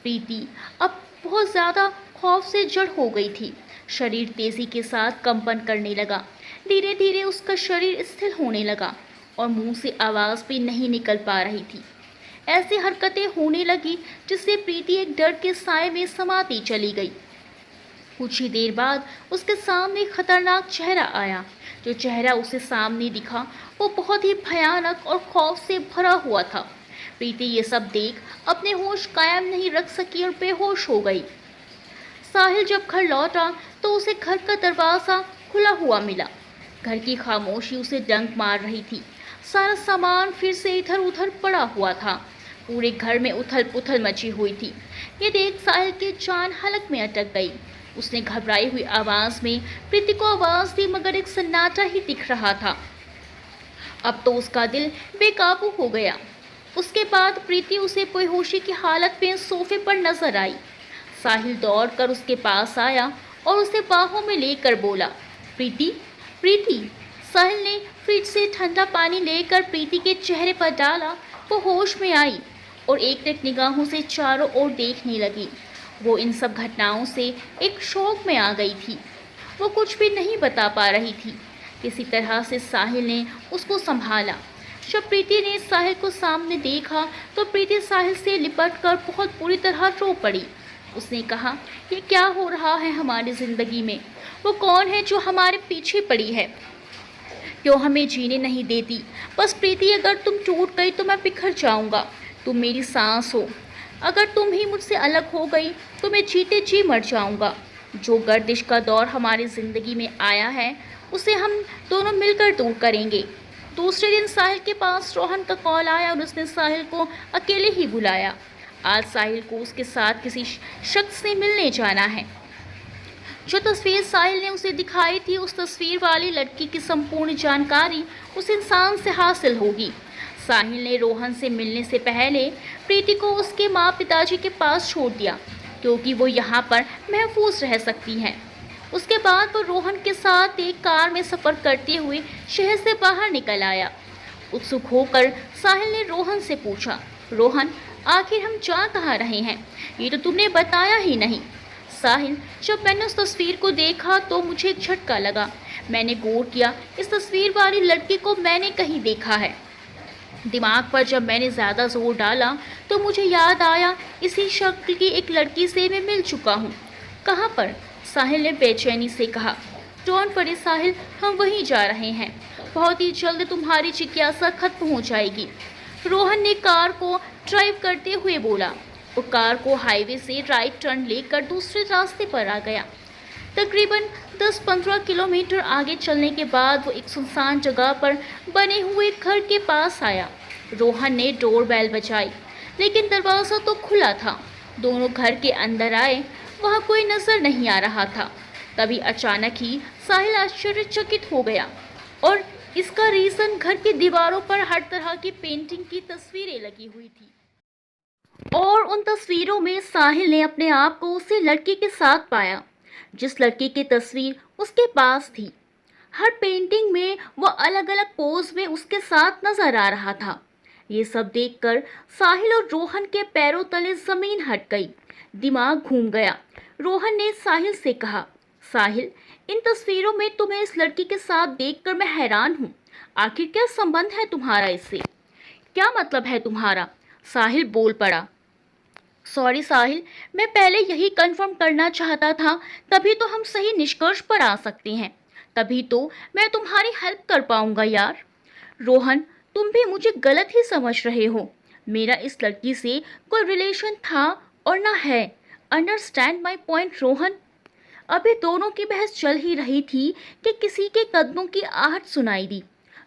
प्रीति अब बहुत ज़्यादा खौफ से जड़ हो गई थी। शरीर तेज़ी के साथ कंपन करने लगा। धीरे धीरे उसका शरीर स्थिर होने लगा और मुंह से आवाज़ भी नहीं निकल पा रही थी। ऐसी हरकतें होने लगी जिससे प्रीति एक डर के साए में समाती चली गई। कुछ ही देर बाद उसके सामने एक खतरनाक चेहरा आया। जो चेहरा उसे सामने दिखा वो बहुत ही भयानक और खौफ से भरा हुआ था। प्रीति ये सब देख अपने होश कायम नहीं रख सकी और बेहोश हो गई। साहिल जब घर लौटा तो उसे घर का दरवाज़ा खुला हुआ मिला। घर की खामोशी उसे डंक मार रही थी। सारा सामान फिर से इधर उधर पड़ा हुआ था। पूरे घर में उथल पुथल मची हुई थी। ये देख साहिल की जान हलक में अटक गई। उसने घबराई हुई आवाज़ में प्रीति को आवाज़ दी, मगर एक सन्नाटा ही दिख रहा था। अब तो उसका दिल बेकाबू हो गया। उसके बाद प्रीति उसे बेहोशी की हालत में सोफे पर नजर आई। साहिल दौड़कर उसके पास आया और उसे बाहों में लेकर बोला, प्रीति प्रीति। साहिल ने फ्रिज से ठंडा पानी लेकर प्रीति के चेहरे पर डाला। वो होश में आई और एक निगाहों से चारों ओर देखने लगी। वो इन सब घटनाओं से एक शौक में आ गई थी। वो कुछ भी नहीं बता पा रही थी। किसी तरह से साहिल ने उसको संभाला। जब प्रीति ने साहिल को सामने देखा तो प्रीति साहिल से लिपटकर बहुत बुरी तरह रो पड़ी। उसने कहा, ये क्या हो रहा है हमारी ज़िंदगी में? वो कौन है जो हमारे पीछे पड़ी है? क्यों हमें जीने नहीं देती? बस प्रीति, अगर तुम टूट गई तो मैं बिखर जाऊंगा। तुम मेरी सांस हो, अगर तुम ही मुझसे अलग हो गई तो मैं जीते जी मर जाऊंगा। जो गर्दिश का दौर हमारी ज़िंदगी में आया है उसे हम दोनों मिलकर दूर करेंगे। दूसरे दिन साहिल के पास रोहन का कॉल आया और उसने साहिल को अकेले ही बुलाया। आज साहिल को उसके साथ किसी शख्स से मिलने जाना है। जो तस्वीर साहिल ने उसे दिखाई थी, उस तस्वीर वाली लड़की की संपूर्ण जानकारी उस इंसान से हासिल होगी। साहिल ने रोहन से मिलने से पहले प्रीति को उसके माँ पिताजी के पास छोड़ दिया क्योंकि वो यहाँ पर महफूज रह सकती हैं। उसके बाद वो रोहन के साथ एक कार में सफ़र करते हुए शहर से बाहर निकल आया। उत्सुक होकर साहिल ने रोहन से पूछा, रोहन आखिर हम जा कहाँ रहे हैं? ये तो तुमने बताया ही नहीं। साहिल, जब मैंने उस तस्वीर को देखा तो मुझे एक झटका लगा। मैंने गौर किया, इस तस्वीर वाली लड़की को मैंने कहीं देखा है। दिमाग पर जब मैंने ज़्यादा जोर डाला तो मुझे याद आया, इसी शक्ल की एक लड़की से मैं मिल चुका हूँ। कहाँ पर? साहिल ने बेचैनी से कहा। डोंट वरी साहिल, हम वहीं जा रहे हैं। बहुत ही जल्द तुम्हारी जिज्ञासा खत्म हो जाएगी। रोहन ने कार को ड्राइव करते हुए बोला। वो कार को हाईवे से राइट टर्न लेकर दूसरे रास्ते पर आ गया। तकरीबन 10-15 किलोमीटर आगे चलने के बाद वो एक सुनसान जगह पर बने हुए घर के पास आया। रोहन ने डोर बेल बजाई, लेकिन दरवाज़ा तो खुला था। दोनों घर के अंदर आए, वहाँ कोई नज़र नहीं आ रहा था। तभी अचानक ही साहिल आश्चर्यचकित हो गया और इसका रीज़न घर की दीवारों पर हर तरह की पेंटिंग की तस्वीरें लगी हुई थी और उन तस्वीरों में साहिल ने अपने आप को उसी लड़की के साथ पाया जिस लड़की की तस्वीर उसके पास थी। हर पेंटिंग में वो अलग अलग पोज में उसके साथ नजर आ रहा था। ये सब देखकर साहिल और रोहन के पैरों तले जमीन हट गई। दिमाग घूम गया। रोहन ने साहिल से कहा, साहिल, इन तस्वीरों में तुम्हें इस लड़की के साथ देखकर मैं हैरान हूँ। आखिर क्या संबंध है तुम्हारा इससे? क्या मतलब है तुम्हारा? साहिल बोल पड़ा। सॉरी साहिल, मैं पहले यही कंफर्म करना चाहता था, तभी तो हम सही निष्कर्ष पर आ सकते हैं। तभी तो मैं तुम्हारी हेल्प कर पाऊंगा यार। रोहन, तुम भी मुझे गलत ही समझ रहे हो। मेरा इस लड़की से कोई रिलेशन था और ना है। Understand my point Rohan. अभी दोनों की बहस चल ही रही थी कि किसी के कदमों की आहट सुनाई दी।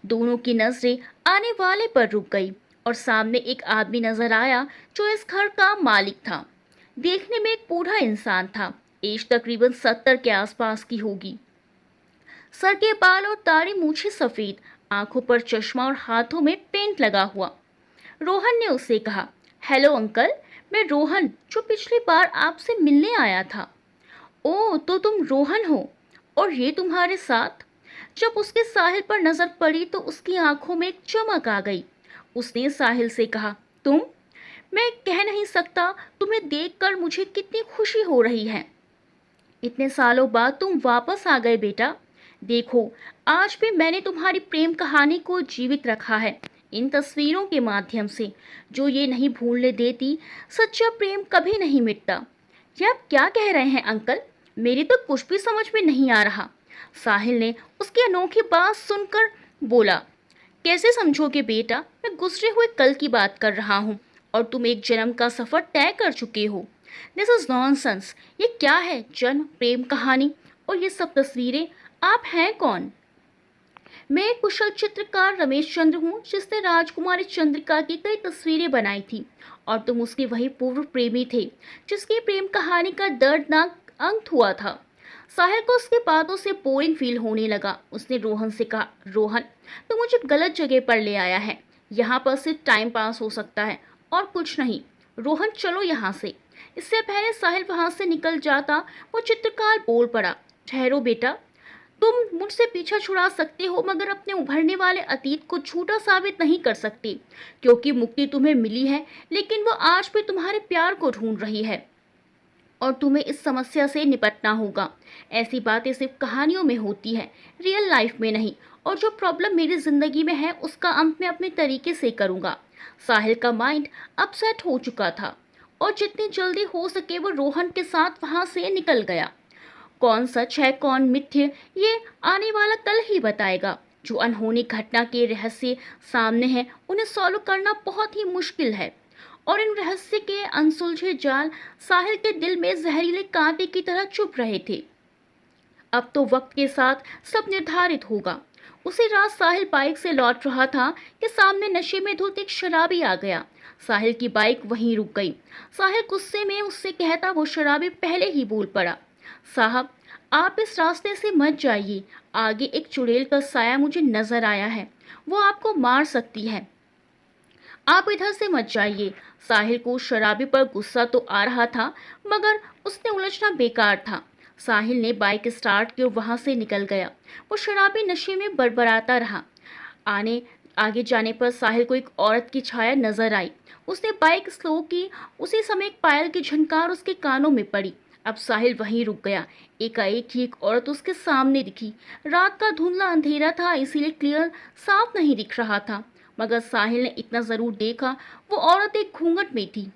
दोनों की नजरें आने वाले पर रुक गई और सामने एक आदमी नजर आया जो इस घर का मालिक था। देखने में एक बूढ़ा इंसान था। एज तकरीबन 70 के आसपास की होगी। सर के बाल और दाढ़ी मूछें सफेद, आंखों पर चश्मा और हाथों में पेंट लगा हुआ। रोहन ने उससे कहा, हेलो अंकल, मैं रोहन, जो पिछली बार आपसे मिलने आया था। ओह, तो तुम रोहन हो और ये तुम्हारे साथ? जब उसके साहिल पर नजर पड़ी तो उसकी आंखों में एक चमक आ गई। उसने साहिल से कहा, तुम? मैं कह नहीं सकता तुम्हें देखकर मुझे कितनी खुशी हो रही है। इतने सालों बाद तुम वापस आ गए बेटा। देखो, आज भी मैंने तुम्हारी प्रेम कहानी को जीवित रखा है इन तस्वीरों के माध्यम से, जो ये नहीं भूलने देती सच्चा प्रेम कभी नहीं मिटता। ये आप क्या कह रहे हैं अंकल? मेरी तो कुछ भी समझ में नहीं आ रहा। साहिल ने उसकी अनोखी बात सुनकर बोला, कैसे समझोगे बेटा? मैं गुजरे हुए कल की बात कर रहा हूँ और तुम एक जन्म का सफ़र तय कर चुके हो। This is nonsense. ये क्या है? जन्म, प्रेम कहानी और ये सब तस्वीरें? आप हैं कौन? मैं एक कुशल चित्रकार रमेश चंद्र हूँ, जिसने राजकुमारी चंद्रिका की कई तस्वीरें बनाई थी और तुम उसके वही पूर्व प्रेमी थे जिसकी प्रेम कहानी का दर्दनाक अंत हुआ था। साहिल को उसकी बातों से बोरिंग फील होने लगा। उसने रोहन से कहा, रोहन, तो मुझे गलत जगह पर ले आया है। यहाँ पर सिर्फ टाइम पास हो सकता है और कुछ नहीं। रोहन, चलो यहाँ से। इससे पहले साहिल वहाँ से निकल जाता, वो चित्रकार बोल पड़ा, ठहरो बेटा, तुम मुझसे पीछा छुड़ा सकते हो मगर अपने उभरने वाले अतीत को झूठा साबित नहीं कर सकते, क्योंकि मुक्ति तुम्हें मिली है लेकिन वो आज भी तुम्हारे प्यार को ढूंढ रही है और तुम्हें इस समस्या से निपटना होगा। ऐसी बातें सिर्फ कहानियों में होती है, रियल लाइफ में नहीं। और जो प्रॉब्लम मेरी ज़िंदगी में है उसका अंत मैं अपने तरीके से करूँगा। साहिल का माइंड अपसेट हो चुका था और जितनी जल्दी हो सके वो रोहन के साथ वहाँ से निकल गया। कौन सच है कौन मिथ्य, ये आने वाला कल ही बताएगा। जो अनहोनी घटना के रहस्य सामने हैं उन्हें सॉल्व करना बहुत ही मुश्किल है और इन रहस्य के अनसुलझे जाल साहिल के दिल में जहरीले कांटे की तरह चुभ रहे थे। अब तो वक्त के साथ सब निर्धारित होगा। उसी रात साहिल बाइक से लौट रहा था कि सामने नशे में धुत एक शराबी आ गया। साहिल की बाइक वहीं रुक गई। साहिल गुस्से में उससे कहता वो शराबी पहले ही बोल पड़ा, साहब आप इस रास्ते से मत जाइए, आगे एक चुड़ैल का साया मुझे नजर आया है, वो आपको मार सकती है, आप इधर से मत जाइए। साहिल को शराबी पर गुस्सा तो आ रहा था, मगर उसने उलझना बेकार था। साहिल ने बाइक स्टार्ट की और वहां से निकल गया। वो शराबी नशे में बड़बड़ाता रहा। आगे जाने पर साहिल को एक औरत की छाया नजर आई। उसने बाइक स्लो की। उसी समय एक पायल की झनकार उसके कानों में पड़ी। अब साहिल वहीं रुक गया। एकाएक ही एक औरत उसके सामने दिखी। रात का धुंधला अंधेरा था, इसीलिए क्लियर साफ नहीं दिख रहा था, मगर साहिल ने इतना जरूर देखा, वो औरत एक घूंघट में थी।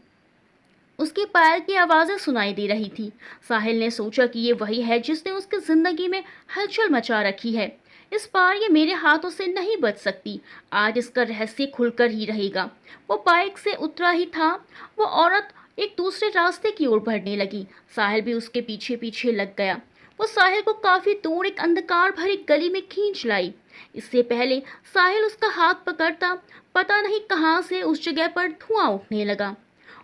उसकी पायल की आवाजें सुनाई दे रही थी। साहिल ने सोचा कि ये वही है जिसने उसकी जिंदगी में हलचल मचा रखी है। इस बार ये मेरे हाथों से नहीं बच सकती। आज इसका रहस्य खुलकर ही रहेगा। वो बाइक से उतरा ही था, वो औरत एक दूसरे रास्ते की ओर बढ़ने लगी। साहिल भी उसके पीछे पीछे लग गया। वो साहिल को काफी दूर एक अंधकार भरी गली में खींच लाई। इससे पहले साहिल उसका हाथ पकड़ता, पता नहीं कहां से उस जगह पर धुआं उठने लगा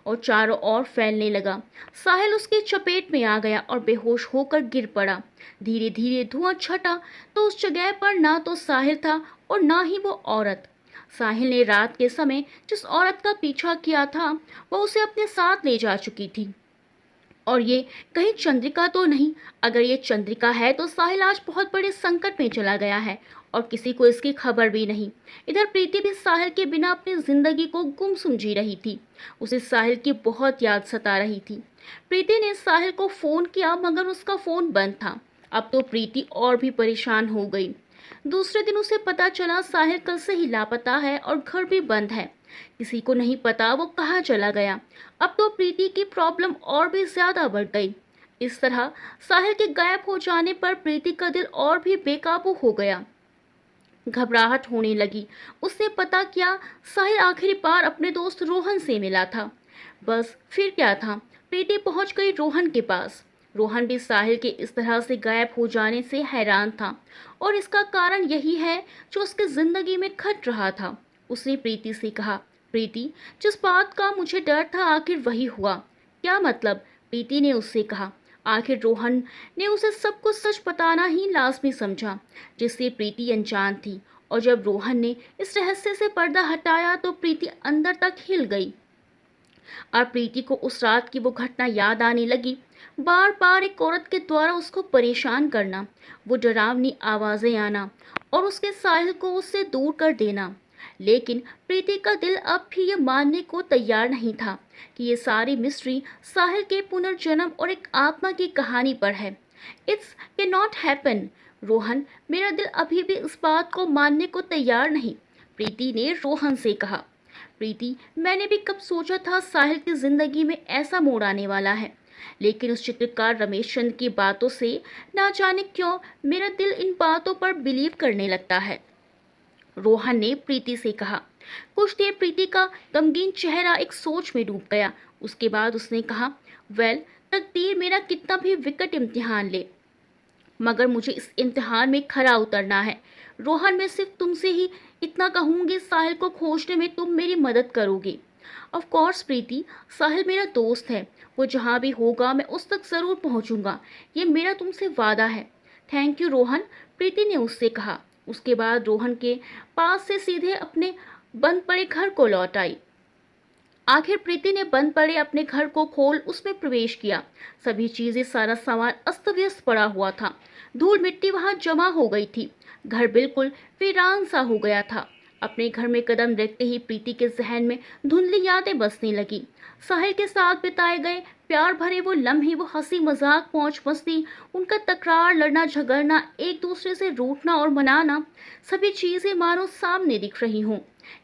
और चारों ओर फैलने लगा। साहिल उसकी चपेट में आ गया और बेहोश होकर गिर पड़ा। धीरे धीरे धुआं छटा तो उस जगह पर ना तो साहिल था और ना ही वो औरत। साहिल ने रात के समय जिस औरत का पीछा किया था वो उसे अपने साथ ले जा चुकी थी। और ये कहीं चंद्रिका तो नहीं? अगर ये चंद्रिका है तो साहिल आज बहुत बड़े संकट में चला गया है और किसी को इसकी खबर भी नहीं। इधर प्रीति भी साहिल के बिना अपनी जिंदगी को गुमसुम जी रही थी। उसे साहिल की बहुत याद सता रही थी। प्रीति ने साहिल को फोन किया, मगर उसका फोन बंद था। अब तो प्रीति और भी परेशान हो गई। दूसरे दिन उसे पता चला साहिल कल से ही लापता है और घर भी बंद है। किसी को नहीं पता वो कहाँ चला गया। अब तो प्रीति की प्रॉब्लम और भी ज्यादा बढ़ गई। इस तरह साहिल के गायब हो जाने पर प्रीति का दिल और भी बेकाबू हो गया। घबराहट होने लगी। उसने पता किया साहिल आखिरी बार अपने दोस्त रोहन से मिला था। बस फिर क्या था, प्रीति पहुंच गई रोहन के पास। रोहन भी साहिल के इस तरह से गायब हो जाने से हैरान था और इसका कारण यही है जो उसकी जिंदगी में खट रहा था। उसने प्रीति से कहा, प्रीति जिस बात का मुझे डर था आखिर वही हुआ। क्या मतलब? प्रीति ने उससे कहा। आखिर रोहन ने उसे सब कुछ सच बताना ही लाजमी समझा, जिससे प्रीति अनजान थी। और जब रोहन ने इस रहस्य से पर्दा हटाया तो प्रीति अंदर तक हिल गई। और प्रीति को उस रात की वो घटना याद आने लगी। बार बार एक औरत के द्वारा उसको परेशान करना, वो डरावनी आवाजें आना और उसके साहिल को उससे दूर कर देना। लेकिन प्रीति का दिल अब भी ये मानने को तैयार नहीं था कि ये सारी मिस्ट्री साहिल के पुनर्जन्म और एक आत्मा की कहानी पर है। It's can not happen Rohan, मेरा दिल अभी भी इस बात को मानने को तैयार नहीं, प्रीति ने रोहन से कहा। प्रीति, मैंने भी कब सोचा था साहिल की जिंदगी में ऐसा मोड़ आने वाला है, लेकिन उस चित्रकार रमेश चंद की बातों से ना जाने क्यों मेरा दिल इन बातों पर बिलीव करने लगता है, रोहन ने प्रीति से कहा। कुछ देर प्रीति का गमगीन चेहरा एक सोच में डूब गया। उसके बाद उसने कहा, वेल, तकदीर मेरा कितना भी विकट इम्तिहान ले, मगर मुझे इस इम्तिहान में खरा उतरना है। रोहन, मैं सिर्फ तुमसे ही इतना कहूंगी, साहिल को खोजने में तुम मेरी मदद करोगे? ऑफ कोर्स प्रीति, साहिल मेरा दोस्त है, वो जहाँ भी होगा मैं उस तक जरूर पहुँचूंगा, ये मेरा तुमसे वादा है। थैंक यू रोहन, प्रीति ने उससे कहा। उसके बाद रोहन के पास से सीधे अपने बंद पड़े घर को लौट आई। आखिर प्रीति ने बंद पड़े अपने घर को खोल उसमें प्रवेश किया। सभी चीजें, सारा सामान अस्त व्यस्त पड़ा हुआ था। धूल मिट्टी वहां जमा हो गई थी। घर बिल्कुल वीरान सा हो गया था। अपने घर में कदम रखते ही प्रीति के जहन में धुंधली यादें बसने लगी। साहिल के साथ बिताए गए प्यार भरे वो लम्हे, वो हंसी मजाक, मौज मस्ती, उनका तकरार, लड़ना झगड़ना, एक दूसरे से रूठना और मनाना, सभी चीजें मानो सामने दिख रही हों।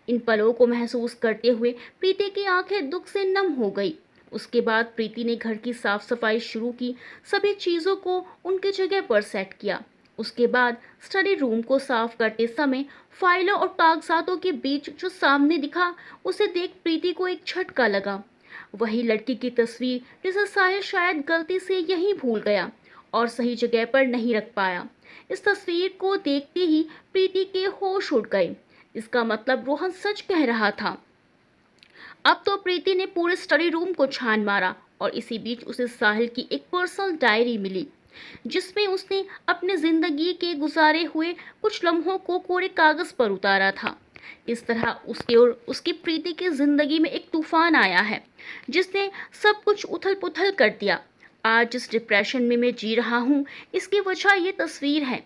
इन पलों को महसूस करते हुए प्रीति की आंखें दुख से नम हो गई। उसके बाद प्रीति ने घर की साफ सफाई शुरू की, सभी चीजों को उनकी जगह पर सेट किया। उसके बाद स्टडी रूम को साफ करते समय फाइलों और कागजातों के बीच जो सामने दिखा उसे देख प्रीति को एक झटका लगा। वही लड़की की तस्वीर जिसे साहिल शायद गलती से यहीं भूल गया और सही जगह पर नहीं रख पाया। इस तस्वीर को देखते ही प्रीति के होश उड़ गए। इसका मतलब रोहन सच कह रहा था। अब तो प्रीति ने पूरे स्टडी रूम को छान मारा और इसी बीच उसे साहिल की एक पर्सनल डायरी मिली जिसमें उसने अपने जिंदगी के गुजारे हुए कुछ लम्हों को कोरे कागज पर उतारा था। इस तरह उसके और उसकी प्रीति की जिंदगी में एक तूफान आया है जिसने सब कुछ उथल पुथल कर दिया। आज जिस डिप्रेशन में मैं जी रहा हूँ इसकी वजह ये तस्वीर है।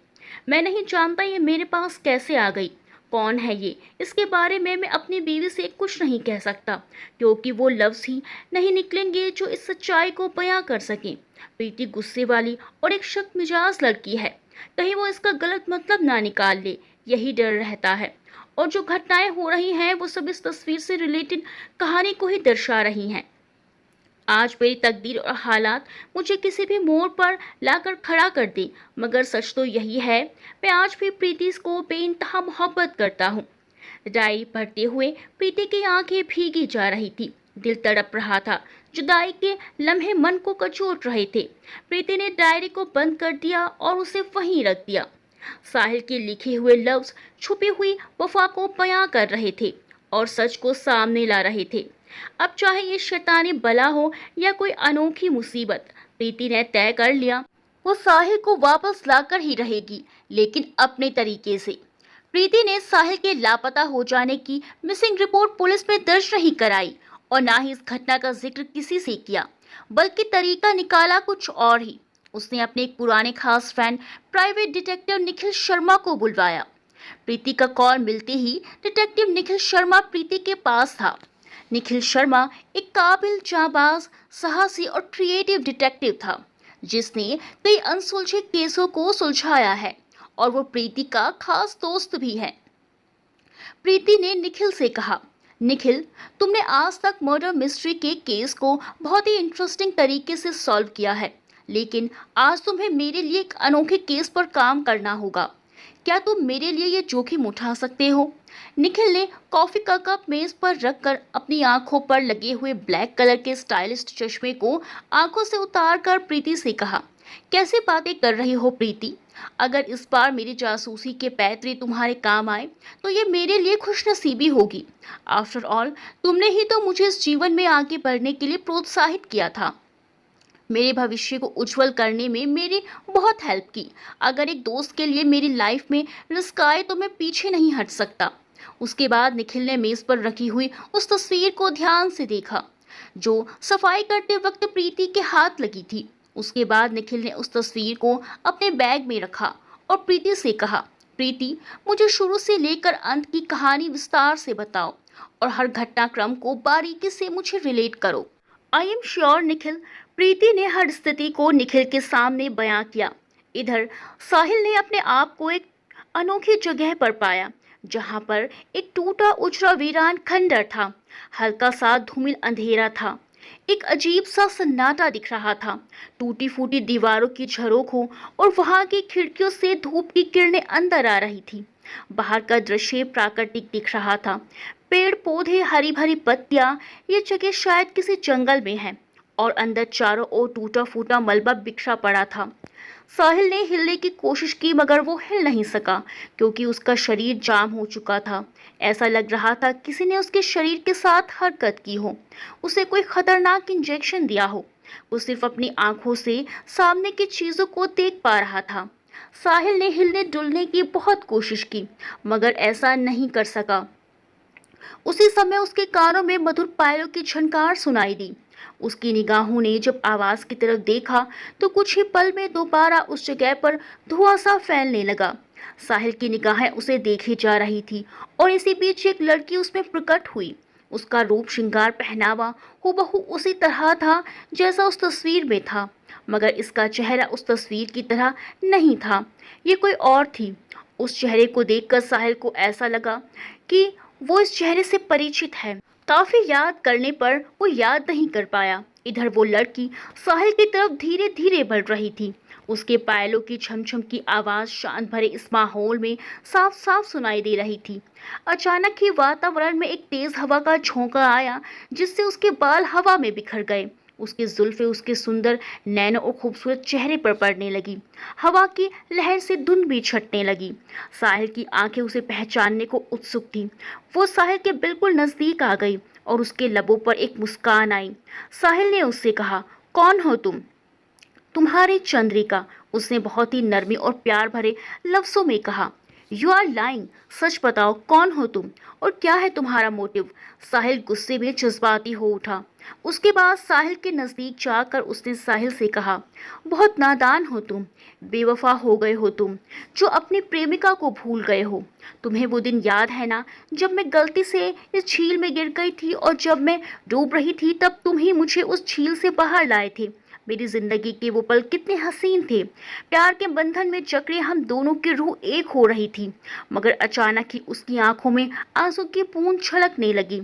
मैं नहीं जानता ये मेरे पास कैसे आ गई, कौन है ये, इसके बारे में मैं अपनी बीवी से कुछ नहीं कह सकता क्योंकि वो लफ्ज़ ही नहीं निकलेंगे जो इस सच्चाई को बयां कर सकें। प्रीति गुस्से वाली और एक शक मिजाज लड़की है, कहीं वो इसका गलत मतलब ना निकाल ले, यही डर रहता है। और जो घटनाएं हो रही हैं वो सब इस तस्वीर से रिलेटेड कहानी को ही दर्शा रही हैं। आज मेरी तकदीर और हालात मुझे किसी भी मोड़ पर लाकर खड़ा कर दे, मगर सच तो यही है मैं आज भी प्रीति को बेइंतहा मोहब्बत करता हूँ। डायरी पढ़ते हुए प्रीति की आंखें भीगी जा रही थी, दिल तड़प रहा था, जुदाई के लम्हे मन को कचोट रहे थे। प्रीति ने डायरी को बंद कर दिया और उसे वहीं रख दिया। साहिल के लिखे हुए लफ्ज छुपी हुई वफा को बयां कर रहे थे और सच को सामने ला रहे थे। अब चाहे ये शैतानी बला हो या कोई अनोखी मुसीबत, प्रीति ने तय कर लिया वो साहिल को वापस लाकर ही रहेगी, लेकिन अपने तरीके से। प्रीति ने साहिल के लापता हो जाने की मिसिंग रिपोर्ट पुलिस में दर्ज नहीं कराई और ना ही इस घटना का जिक्र किसी से किया, बल्कि तरीका निकाला कुछ और ही। उसने अपने एक पुराने खास friend private detective Nikhil Sharma को बुलवाया। प्रीति का कॉल मिलते ही डिटेक्टिव निखिल शर्मा प्रीति के पास था। निखिल शर्मा एक काबिल, जाबाज, साहसी और क्रिएटिव डिटेक्टिव था जिसने कई अनसुलझे केसों को सुलझाया है और वो प्रीति का खास दोस्त भी है। प्रीति ने निखिल से कहा, निखिल, तुमने आज तक मर्डर मिस्ट्री के केस को बहुत ही इंटरेस्टिंग तरीके से सॉल्व किया है, लेकिन आज तुम्हें मेरे लिए एक अनोखे केस पर काम करना होगा। क्या तुम मेरे लिए ये जोखिम उठा सकते हो? निखिल ने कॉफी का कप मेज पर रखकर अपनी आंखों पर लगे हुए ब्लैक कलर के स्टाइलिस्ट चश्मे को आंखों से उतारकर प्रीति से कहा, कैसे बातें कर रही हो प्रीति? अगर इस बार मेरी जासूसी के पैतरे तुम्हारे काम आए तो ये मेरे लिए खुशनसीबी होगी। आफ्टर ऑल तुमने ही तो मुझे इस जीवन में आगे बढ़ने के लिए प्रोत्साहित किया था, मेरे भविष्य को उज्जवल करने में मेरी बहुत हेल्प की। अगर एक दोस्त के लिए मेरी लाइफ में रिस्क आए तो मैं पीछे नहीं हट सकता। उसके बाद निखिल ने मेज पर रखी हुई उस तस्वीर को ध्यान से देखा जो सफाई करते वक्त प्रीति के हाथ लगी थी। उसके बाद निखिल ने उस तस्वीर को अपने बैग में रखा और प्रीति से कहा, प्रीति, मुझे शुरू से लेकर अंत की कहानी विस्तार से बताओ और हर घटनाक्रम को बारीकी से मुझे रिलेट करो। I am sure Nikhil. Preeti ने हर स्थिति को निखिल के सामने बयां किया। इधर साहिल ने अपने आप को एक अनोखी जगह पर पाया जहां पर एक टूटा उजड़ा वीरान खंडर था। हल्का सा धूमिल अंधेरा था, एक अजीब सा सन्नाटा दिख रहा था। टूटी फूटी दीवारों की झरोखों और वहां की खिड़कियों से धूप की किरणें अंदर आ रही थी। बाहर का दृश्य प्राकृतिक दिख रहा था, पेड़ पौधे, हरी भरी पत्तियां। ये जगह शायद किसी जंगल में है और अंदर चारों ओर टूटा फूटा मलबा बिखरा पड़ा था। साहिल ने हिलने की कोशिश की मगर वो हिल नहीं सका क्योंकि उसका शरीर जाम हो चुका था। ऐसा लग रहा था किसी ने उसके शरीर के साथ हरकत की हो, उसे कोई खतरनाक इंजेक्शन दिया हो। वो सिर्फ अपनी आंखों से सामने की चीजों को देख पा रहा था। साहिल ने हिलने डुलने की बहुत कोशिश की मगर ऐसा नहीं कर सका। उसी समय उसके कानों में मधुर पायलों की झनकार सुनाई दी। उसकी निगाहों ने जब आवाज की तरफ देखा तो कुछ ही पल में दोबारा उस जगह पर धुआं सा फैलने लगा। साहिल की निगाहें उसे देखी जा रही थी और इसी बीच एक लड़की उसमें प्रकट हुई। उसका रूप, श्रृंगार, पहनावा हूबहू उसी तरह था जैसा उस तस्वीर में था, मगर इसका चेहरा उस तस्वीर की तरह नहीं था, ये कोई और थी। उस चेहरे को देखकर साहिल को ऐसा लगा कि वो इस चेहरे से परिचित है। काफी याद करने पर वो याद नहीं कर पाया। इधर वो लड़की साहिल की तरफ धीरे धीरे बढ़ रही थी। उसके पायलों की छमछम की आवाज शांत भरे इस माहौल में साफ साफ सुनाई दे रही थी। अचानक ही वातावरण में एक तेज हवा का झोंका आया, जिससे उसके बाल हवा में बिखर गए। उसकी जुल्फें उसके सुंदर नैनों और खूबसूरत चेहरे पर पड़ने लगी। हवा की लहर से धुंध भी छटने लगी। साहिल की आंखें उसे पहचानने को उत्सुक थी। वो साहिल के बिल्कुल नजदीक आ गई और उसके लबों पर एक मुस्कान आई। साहिल ने उससे कहा, कौन हो तुम? तुम्हारी चंद्रिका, उसने बहुत ही नरमी और प्यार भरे लफ्जों में कहा। यू आर लाइंग, सच बताओ कौन हो तुम और क्या है तुम्हारा मोटिव? साहिल गुस्से में जज्बाती हो उठा। उसके बाद साहिल के नजदीक जाकर उसने साहिल से कहा, बहुत नादान हो तुम, बेवफा हो गए हो तुम, जो अपनी प्रेमिका को भूल गए हो। तुम्हें वो दिन याद है ना, जब मैं गलती से इस झील में गिर गई थी और जब मैं डूब रही थी तब तुम ही मुझे उस झील से बाहर लाए थे। मेरी जिंदगी के वो पल कितने हसीन थे। प्यार के बंधन में जकड़े हम दोनों की रूह एक हो रही थी, मगर अचानक ही उसकी आंखों में आंसू की बूंद छलकने लगी।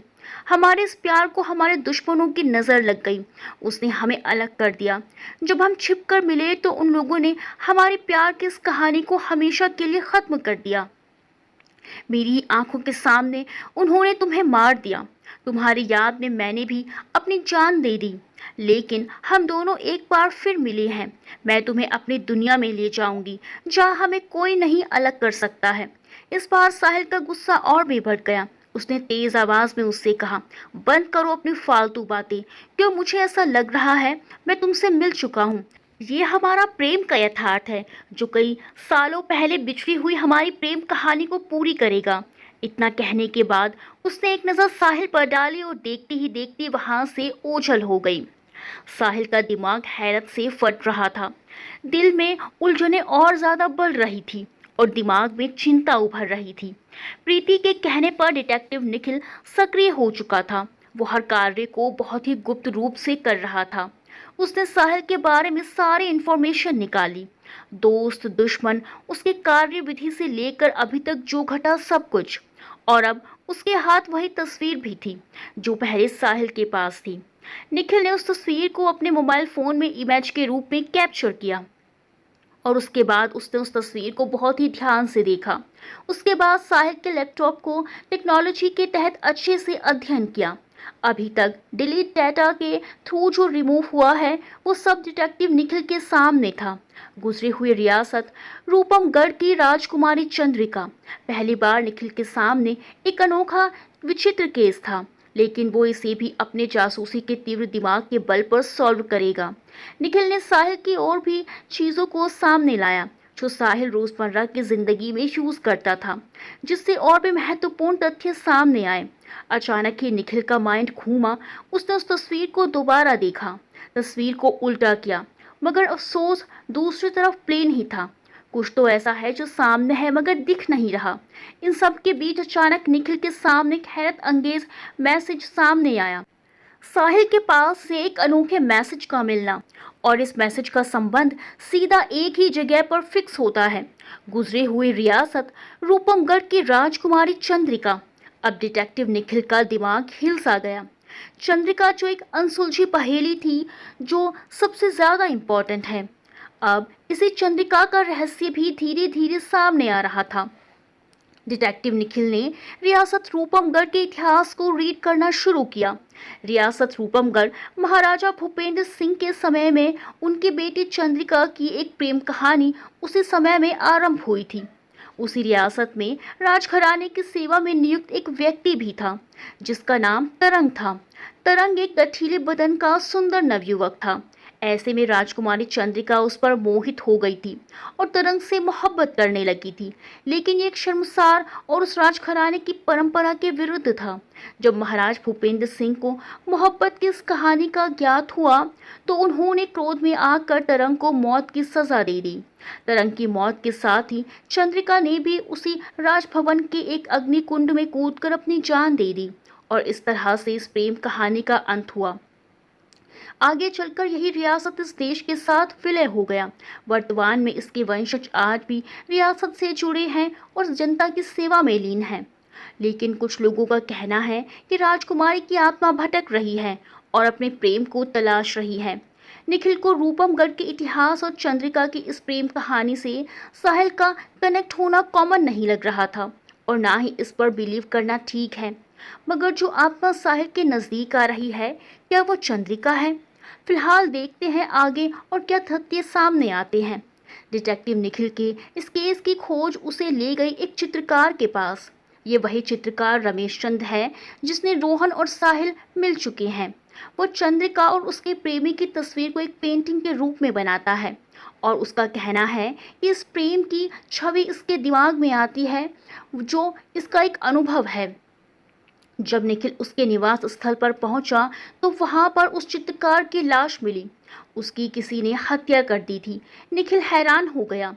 हमारे इस प्यार को हमारे दुश्मनों की नजर लग गई। उसने हमें अलग कर दिया। जब हम छिप कर मिले तो उन लोगों ने हमारे प्यार की इस कहानी को हमेशा के लिए खत्म कर दिया। मेरी आंखों के सामने उन्होंने तुम्हें मार दिया। तुम्हारी याद में मैंने भी अपनी जान दे दी। लेकिन हम दोनों एक बार फिर मिले हैं। मैं तुम्हें अपनी दुनिया में ले जाऊंगी, जहां हमें कोई नहीं अलग कर सकता है। इस बार साहिल का गुस्सा और भी बढ़ गया। उसने तेज आवाज में उससे कहा, बंद करो अपनी फालतू बातें। क्यों? मुझे ऐसा लग रहा है मैं तुमसे मिल चुका हूँ। ये हमारा प्रेम का यथार्थ है, जो कई सालों पहले बिछड़ी हुई हमारी प्रेम कहानी को पूरी करेगा। इतना कहने के बाद उसने एक नजर साहिल पर डाली और देखते ही देखते वहां से ओझल हो गई। साहिल का दिमाग हैरत से फट रहा था। दिल में उलझनें और ज्यादा बढ़ रही थी और दिमाग में चिंता उभर रही थी। प्रीति के कहने पर डिटेक्टिव निखिल सक्रिय हो चुका था। वो हर कार्य को बहुत ही गुप्त रूप से कर रहा था। उसने साहिल के बारे में सारी इंफॉर्मेशन निकाली, दोस्त, दुश्मन, उसके कार्य विधि से लेकर अभी तक जो घटा सब कुछ। और अब उसके हाथ वही तस्वीर भी थी जो पहले साहिल के पास थी। निखिल ने उस तस्वीर को अपने मोबाइल फोन में इमेज के रूप में कैप्चर किया और उसके बाद उसने उस तस्वीर को बहुत ही ध्यान से देखा। उसके बाद साहिल के लैपटॉप को टेक्नोलॉजी के तहत अच्छे से अध्ययन किया। अभी तक डिलीट डाटा के थ्रू जो रिमूव हुआ है वो सब डिटेक्टिव निखिल के सामने था। गुजरी हुई रियासत रूपमगढ़ की राजकुमारी चंद्रिका, पहली बार निखिल के सामने एक अनोखा विचित्र केस था, लेकिन वो इसे भी अपने जासूसी के तीव्र दिमाग के बल पर सॉल्व करेगा। निखिल ने साहिल की और भी चीजों को सामने लाया जो साहिल रोजमर्रा की जिंदगी में यूज करता था, जिससे और भी महत्वपूर्ण तथ्य सामने आए। अचानक ही निखिल का माइंड घूमा। उसने उस तस्वीर को दोबारा देखा, तस्वीर को उल्टा किया, मगर अफसोस दूसरी तरफ प्लेन ही था। कुछ तो ऐसा है जो सामने है मगर दिख नहीं रहा। इन सब के बीच अचानक निखिल के सामने एक हैरत अंगेज मैसेज सामने आया। साहिल के पास से एक अनोखे मैसेज का मिलना, और इस मैसेज का संबंध सीधा एक ही जगह पर फिक्स होता है, गुजरे हुए रियासत रूपमगढ़ की राजकुमारी चंद्रिका। अब डिटेक्टिव निखिल का दिमाग हिल सा गया। चंद्रिका जो एक अनसुलझी पहेली थी, जो सबसे ज्यादा इम्पोर्टेंट है, अब इसी चंद्रिका का रहस्य भी धीरे धीरे सामने आ रहा था। डिटेक्टिव निखिल ने रियासत रूपमगढ़ के इतिहास को रीड करना शुरू किया। रियासत रूपमगढ़ महाराजा भूपेंद्र सिंह के समय में उनकी बेटी चंद्रिका की एक प्रेम कहानी उसी समय में आरंभ हुई थी। उसी रियासत में राजघराने की सेवा में नियुक्त एक व्यक्ति भी था, जिसका नाम तरंग था। तरंग एक गठीले बदन का सुंदर नवयुवक था। ऐसे में राजकुमारी चंद्रिका उस पर मोहित हो गई थी और तरंग से मोहब्बत करने लगी थी। लेकिन ये एक शर्मसार और उस राजघराने की परंपरा के विरुद्ध था। जब महाराज भूपेंद्र सिंह को मोहब्बत की इस कहानी का ज्ञात हुआ तो उन्होंने क्रोध में आकर तरंग को मौत की सजा दे दी। तरंग की मौत के साथ ही चंद्रिका ने भी उसी राजभवन के एक अग्निकुंड में कूदकर अपनी जान दे दी और इस तरह से इस प्रेम कहानी का अंत हुआ। आगे चलकर यही रियासत इस देश के साथ विलय हो गया। वर्तमान में इसके वंशज आज भी रियासत से जुड़े हैं और जनता की सेवा में लीन हैं। लेकिन कुछ लोगों का कहना है कि राजकुमारी की आत्मा भटक रही है और अपने प्रेम को तलाश रही है। निखिल को रूपमगढ़ के इतिहास और चंद्रिका की इस प्रेम कहानी से साहिल का कनेक्ट होना कॉमन नहीं लग रहा था और ना ही इस पर बिलीव करना ठीक है। मगर जो आत्मा साहिल के नज़दीक आ रही है, क्या वो चंद्रिका है? फिलहाल देखते हैं आगे और क्या तथ्य सामने आते हैं। डिटेक्टिव निखिल के इस केस की खोज उसे ले गई एक चित्रकार के पास। ये वही चित्रकार रमेश चंद है जिसने रोहन और साहिल मिल चुके हैं। वो चंद्रिका और उसके प्रेमी की तस्वीर को एक पेंटिंग के रूप में बनाता है और उसका कहना है कि इस प्रेम की छवि इसके दिमाग में आती है, जो इसका एक अनुभव है। जब निखिल उसके निवास स्थल पर पहुंचा तो वहां पर उस चित्रकार की लाश मिली। उसकी किसी ने हत्या कर दी थी। निखिल हैरान हो गया।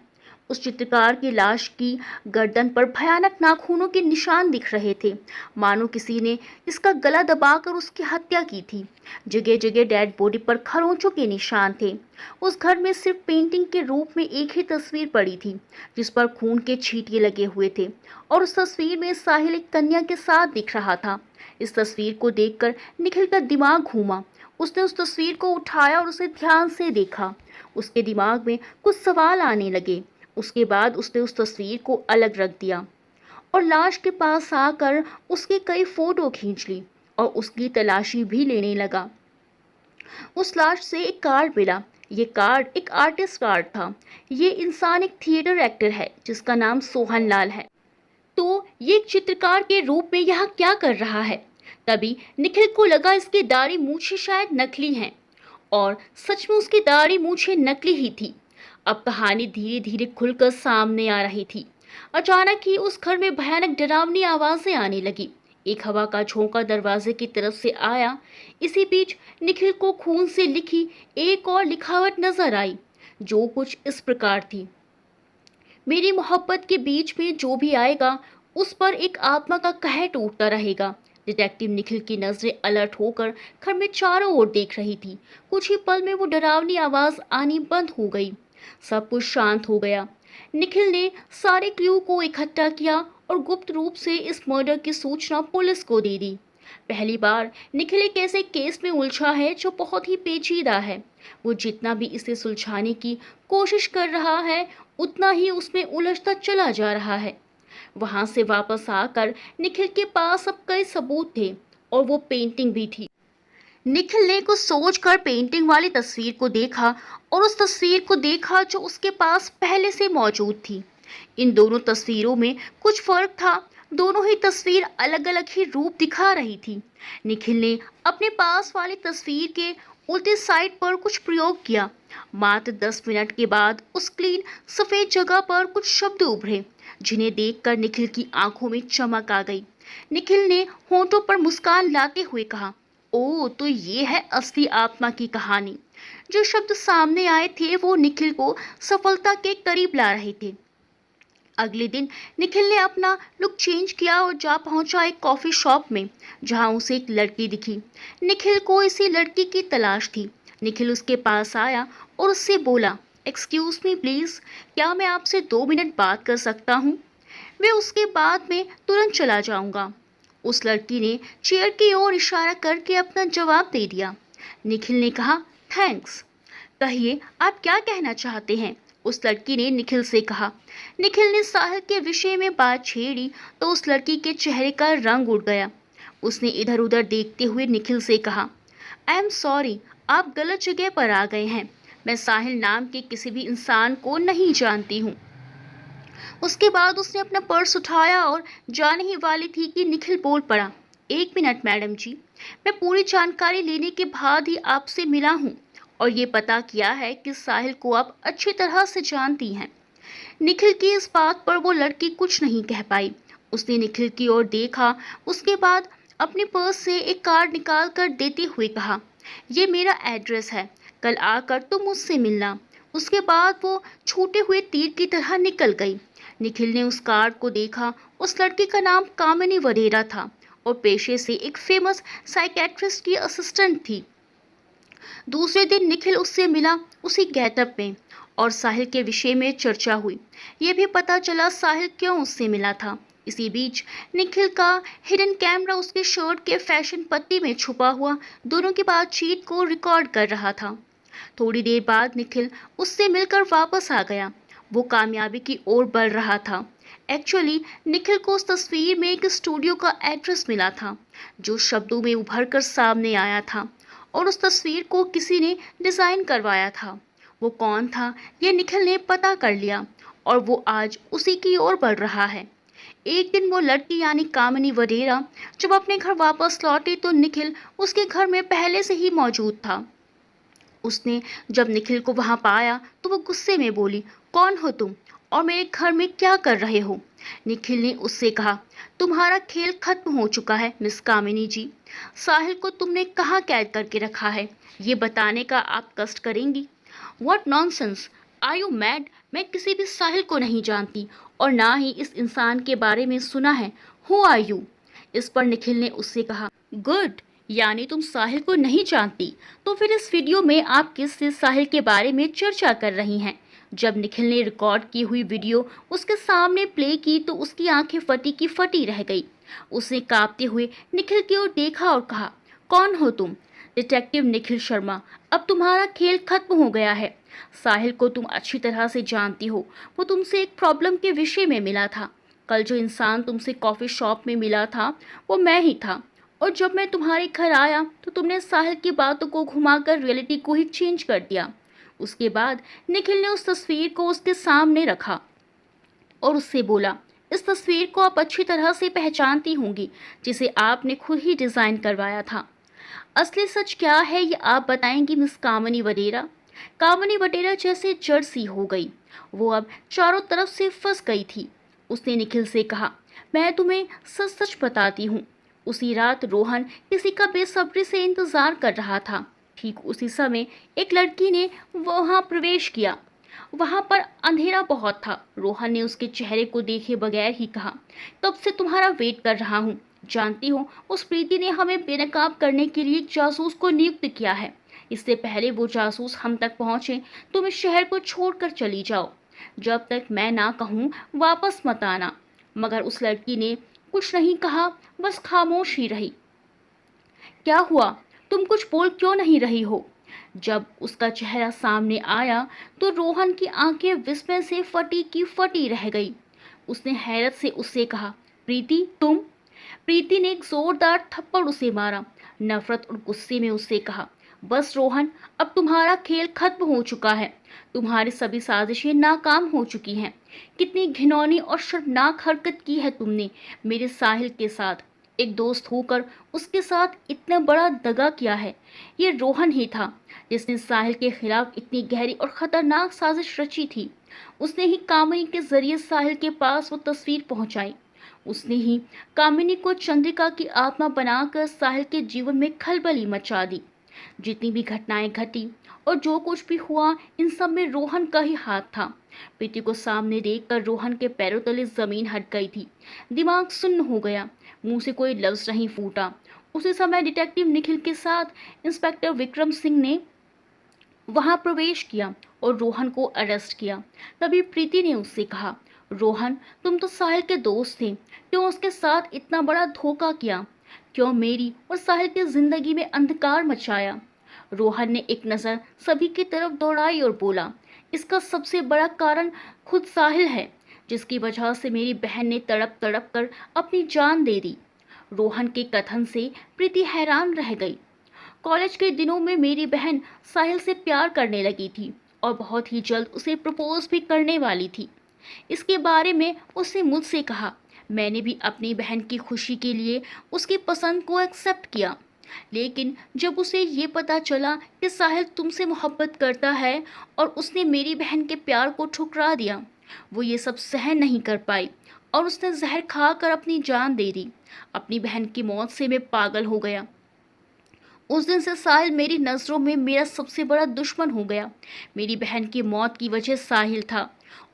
उस चित्रकार की लाश की गर्दन पर भयानक नाखूनों के निशान दिख रहे थे, मानो किसी ने इसका गला दबाकर उसकी हत्या की थी। जगह जगह डेड बॉडी पर खरोंचों के निशान थे। उस घर में सिर्फ पेंटिंग के रूप में एक ही तस्वीर पड़ी थी जिस पर खून के छींटे लगे हुए थे और उस तस्वीर में साहिल एक कन्या के साथ दिख रहा था। इस तस्वीर को देखकर निखिल का दिमाग घूमा। उसने उस तस्वीर को उठाया और उसे ध्यान से देखा। उसके दिमाग में कुछ सवाल आने लगे। उसके बाद उसने उस तस्वीर को अलग रख दिया और लाश के पास आकर उसकी कई फोटो खींच ली और उसकी तलाशी भी लेने लगा। उस लाश से एक कार्ड मिला। ये कार्ड एक आर्टिस्ट कार्ड था। ये इंसान एक थिएटर एक्टर है जिसका नाम सोहन लाल है। तो ये एक चित्रकार के रूप में यहाँ क्या कर रहा है? तभी निखिल को लगा इसकी दाढ़ी मूछें शायद नकली हैं और सच में उसकी दाढ़ी मूछें नकली ही थी। अब कहानी धीरे धीरे खुलकर सामने आ रही थी। अचानक ही उस घर में भयानक डरावनी आवाजें आने लगी। एक हवा का झोंका दरवाजे की तरफ से आया। इसी बीच निखिल को खून से लिखी एक और लिखावट नजर आई, जो कुछ इस प्रकार थी। मेरी मोहब्बत के बीच में जो भी आएगा उस पर एक आत्मा का कहर टूटता रहेगा। डिटेक्टिव निखिल की नजरें अलर्ट होकर घर में चारों ओर देख रही थी। कुछ ही पल में वो डरावनी आवाज आनी बंद हो गई। सब कुछ शांत हो गया। निखिल ने सारे क्लू को इकट्ठा किया और गुप्त रूप से इस मर्डर की सूचना पुलिस को दे दी। पहली बार निखिल एक ऐसे केस में उलझा है जो बहुत ही पेचीदा है। वो जितना भी इसे सुलझाने की कोशिश कर रहा है उतना ही उसमें उलझता चला जा रहा है। वहां से वापस आकर निखिल के पास अब कई सबूत थे और वो पेंटिंग भी थी। निखिल ने कुछ सोचकर पेंटिंग वाली तस्वीर को देखा और उस तस्वीर को देखा जो उसके पास पहले से मौजूद थी। इन दोनों तस्वीरों में कुछ फर्क था। दोनों ही तस्वीर अलग अलग ही रूप दिखा रही थी। निखिल ने अपने पास वाली तस्वीर के उल्टे साइड पर कुछ प्रयोग किया। मात्र 10 मिनट के बाद उस क्लीन सफेद जगह पर कुछ शब्द उभरे, जिन्हें देखकर निखिल की आंखों में चमक आ गई। निखिल ने होठों पर मुस्कान लाते हुए कहा, ओ, तो ये है असली आत्मा की कहानी। जो शब्द सामने आए थे वो निखिल को सफलता के करीब ला रहे थे। अगले दिन निखिल ने अपना लुक चेंज किया और जा पहुंचा एक कॉफी शॉप में, जहां उसे एक लड़की दिखी। निखिल को इसी लड़की की तलाश थी। निखिल उसके पास आया और उससे बोला, एक्सक्यूज मी प्लीज, क्या मैं आपसे 2 मिनट बात कर सकता हूँ? मैं उसके बाद में तुरंत चला जाऊंगा। उस लड़की ने चेयर की ओर इशारा करके अपना जवाब दे दिया। निखिल ने कहा, थैंक्स। कहिए, आप क्या कहना चाहते हैं? उस लड़की ने निखिल से कहा। निखिल ने साहिल के विषय में बात छेड़ी तो उस लड़की के चेहरे का रंग उड़ गया। उसने इधर उधर देखते हुए निखिल से कहा, आई एम सॉरी, आप गलत जगह पर आ गए हैं। मैं साहिल नाम के किसी भी इंसान को नहीं जानती हूँ। उसके बाद उसने अपना पर्स उठाया और जाने ही वाली थी कि निखिल बोल पड़ा, 1 मिनट मैडम जी, मैं पूरी जानकारी लेने के बाद ही आपसे मिला हूँ और ये पता किया है कि साहिल को आप अच्छी तरह से जानती हैं। निखिल की इस बात पर वो लड़की कुछ नहीं कह पाई। उसने निखिल की ओर देखा, उसके बाद अपने पर्स से एक कार्ड निकाल कर देते हुए कहा, ये मेरा एड्रेस है, कल आकर तुम मुझसे मिलना। उसके बाद वो छूटे हुए तीर की तरह निकल गई। निखिल ने उस कार्ड को देखा। उस लड़की का नाम कामिनी वडेरा था और पेशे से एक फेमस साइकेट्रिस्ट की असिस्टेंट थी। दूसरे दिन निखिल उससे मिला, उसी गेटअप में, और साहिल के विषय में चर्चा हुई। ये भी पता चला साहिल क्यों उससे मिला था। इसी बीच निखिल का हिडन कैमरा उसके शर्ट के फैशन पट्टी में छुपा हुआ दोनों की बातचीत को रिकॉर्ड कर रहा था। थोड़ी देर बाद निखिल उससे मिलकर वापस आ गया। वो कामयाबी की ओर बढ़ रहा था। एक्चुअली निखिल को उस तस्वीर में एक स्टूडियो का एड्रेस मिला था जो शब्दों में उभर कर सामने आया था, और उस तस्वीर को किसी ने डिज़ाइन करवाया था। वो कौन था ये निखिल ने पता कर लिया और वो आज उसी की ओर बढ़ रहा है। एक दिन वो लड़की यानी कामिनी वडेरा जब अपने घर वापस लौटी तो निखिल उसके घर में पहले से ही मौजूद था। उसने जब निखिल को वहां पाया तो वो गुस्से में बोली, कौन हो तुम और मेरे घर में क्या कर रहे हो? निखिल ने उससे कहा, तुम्हारा खेल खत्म हो चुका है मिस कामिनी जी। साहिल को तुमने कहाँ कैद करके रखा है ये बताने का आप कष्ट करेंगी? What nonsense, are you mad? मैं किसी भी साहिल को नहीं जानती और ना ही इस इंसान के बारे में सुना है। Who are you? इस पर निखिल ने उससे कहा, गुड, यानी तुम साहिल को नहीं जानती, तो फिर इस वीडियो में आप किससे साहिल के बारे में चर्चा कर रही हैं? जब निखिल ने रिकॉर्ड की हुई वीडियो उसके सामने प्ले की तो उसकी आंखें फटी की फटी रह गई। उसने कांपते हुए निखिल की ओर देखा और कहा, कौन हो तुम? डिटेक्टिव निखिल शर्मा, अब तुम्हारा खेल खत्म हो गया है। साहिल को तुम अच्छी तरह से जानती हो, वो तुमसे एक प्रॉब्लम के विषय में मिला था। कल जो इंसान तुमसे कॉफ़ी शॉप में मिला था वो मैं ही था, और जब मैं तुम्हारे घर आया तो तुमने साहिल की बातों को घुमाकर रियलिटी को ही चेंज कर दिया। उसके बाद निखिल ने उस तस्वीर को उसके सामने रखा और उससे बोला, इस तस्वीर को आप अच्छी तरह से पहचानती होंगी, जिसे आपने खुद ही डिज़ाइन करवाया था। असली सच क्या है ये आप बताएंगी मिस कामिनी वडेरा? कामिनी वडेरा जैसे जड़ सी हो गई। वो अब चारों तरफ से फंस गई थी। उसने निखिल से कहा, मैं तुम्हें सच सच बताती हूँ। उसी रात रोहन किसी का बेसब्री से इंतजार कर रहा था। ठीक उसी समय एक लड़की ने वहां प्रवेश किया। वहां पर अंधेरा बहुत था। रोहन ने उसके चेहरे को देखे बगैर ही कहा, कब से तुम्हारा वेट कर रहा हूँ। जानती हो उस प्रीति ने हमें बेनकाब करने के लिए एक जासूस को नियुक्त किया है। इससे पहले वो जासूस हम तक पहुंचे तुम इस शहर को छोड़कर चली जाओ। जब तक मैं ना कहूँ वापस मत आना। मगर उस लड़की ने कुछ नहीं कहा, बस खामोश ही रही। क्या हुआ, तुम कुछ बोल क्यों नहीं रही हो? जब उसका चेहरा सामने आया तो रोहन की आंखें विस्मय से फटी की फटी रह गई। उसने हैरत से उससे कहा, प्रीति तुम? प्रीति ने एक जोरदार थप्पड़ उसे मारा। नफरत और गुस्से में उससे कहा, बस रोहन, अब तुम्हारा खेल खत्म हो चुका है। तुम्हारी सभी साजिशें नाकाम हो चुकी हैं। कितनी घिनौनी और शर्मनाक हरकत की है तुमने मेरे साहिल के साथ। एक दोस्त होकर उसके साथ इतना बड़ा दगा किया है। ये रोहन ही था जिसने साहिल के खिलाफ इतनी गहरी और खतरनाक साजिश रची थी। उसने ही कामिनी के जरिए साहिल के पास वो तस्वीर पहुंचाई। उसने ही कामिनी को चंद्रिका की आत्मा बनाकर साहिल के जीवन में खलबली मचा दी। जितनी भी घटनाएं घटी और जो कुछ भी हुआ, इन सब में रोहन का ही हाथ था। प्रीति को सामने देखकर रोहन के पैरों तले जमीन हट गई थी। दिमाग सुन्न हो गया, मुंह से कोई लफ्ज नहीं फूटा। उसी समय डिटेक्टिव निखिल के साथ इंस्पेक्टर विक्रम सिंह ने वहां प्रवेश किया और रोहन को अरेस्ट किया। तभी प्रीति ने उससे कहा, रोहन, तुम तो साहिल के दोस्त थे, क्यों उसके साथ इतना बड़ा धोखा किया? क्यों मेरी और साहिल की जिंदगी में अंधकार मचाया? रोहन ने एक नज़र सभी की तरफ दौड़ाई और बोला, इसका सबसे बड़ा कारण खुद साहिल है, जिसकी वजह से मेरी बहन ने तड़प तड़प कर अपनी जान दे दी। रोहन के कथन से प्रीति हैरान रह गई। कॉलेज के दिनों में मेरी बहन साहिल से प्यार करने लगी थी और बहुत ही जल्द उसे प्रपोज भी करने वाली थी। इसके बारे में उसने मुझसे कहा। मैंने भी अपनी बहन की खुशी के लिए उसकी पसंद को एक्सेप्ट किया, लेकिन जब उसे ये पता चला कि साहिल तुमसे मोहब्बत करता है और उसने मेरी बहन के प्यार को ठुकरा दिया, वो ये सब सहन नहीं कर पाई और उसने जहर खाकर अपनी जान दे दी। अपनी बहन की मौत से मैं पागल हो गया। उस दिन से साहिल मेरी नज़रों में मेरा सबसे बड़ा दुश्मन हो गया। मेरी बहन की मौत की वजह साहिल था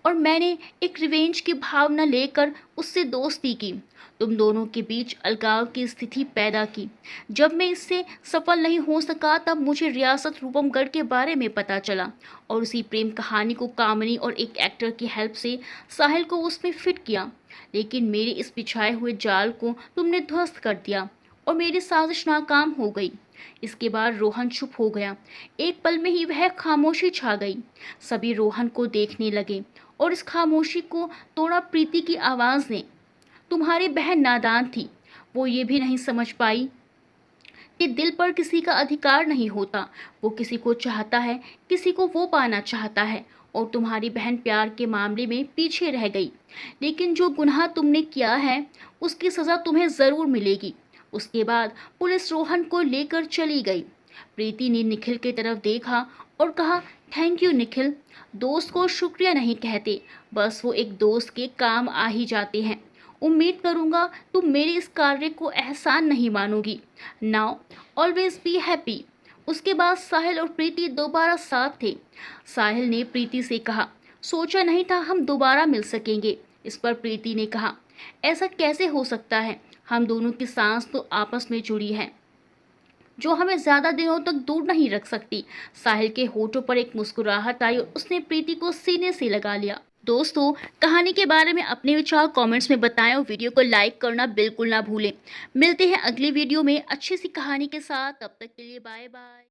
और मैंने एक रिवेंज की भावना लेकर उससे दोस्ती की। तुम दोनों के बीच अलगाव की स्थिति पैदा की। जब मैं इससे सफल नहीं हो सका तब मुझे रियासत रूपमगढ़ के बारे में पता चला और उसी प्रेम कहानी को कामिनी और एक एक्टर की हेल्प से साहिल को उसमें फिट किया। लेकिन मेरे इस बिछाए हुए जाल को तुमने ध्वस्त कर दिया और मेरी साजिश नाकाम हो गई। इसके बाद रोहन चुप हो गया। एक पल में ही वह खामोशी छा गई। सभी रोहन को देखने लगे और इस खामोशी को तोड़ा प्रीति की आवाज़ ने। तुम्हारी बहन नादान थी, वो ये भी नहीं समझ पाई कि दिल पर किसी का अधिकार नहीं होता। वो किसी को चाहता है, किसी को वो पाना चाहता है, और तुम्हारी बहन प्यार के मामले में पीछे रह गई। लेकिन जो गुनाह तुमने किया है उसकी सज़ा तुम्हें ज़रूर मिलेगी। उसके बाद पुलिस रोहन को लेकर चली गई। प्रीति ने निखिल की तरफ देखा और कहा, थैंक यू निखिल। दोस्त को शुक्रिया नहीं कहते, बस वो एक दोस्त के काम आ ही जाते हैं। उम्मीद करूँगा तुम मेरे इस कार्य को एहसान नहीं मानोगी। Now always be happy. उसके बाद साहिल और प्रीति दोबारा साथ थे। साहिल ने प्रीति से कहा, सोचा नहीं था हम दोबारा मिल सकेंगे। इस पर प्रीति ने कहा, ऐसा कैसे हो सकता है, हम दोनों की सांस तो आपस में जुड़ी है जो हमें ज़्यादा दिनों तक दूर नहीं रख सकती। साहिल के होठों पर एक मुस्कुराहट आई और उसने प्रीति को सीने से लगा लिया। दोस्तों, कहानी के बारे में अपने विचार कमेंट्स में बताएं और वीडियो को लाइक करना बिल्कुल ना भूलें। मिलते हैं अगली वीडियो में अच्छी सी कहानी के साथ। तब तक के लिए बाय बाय।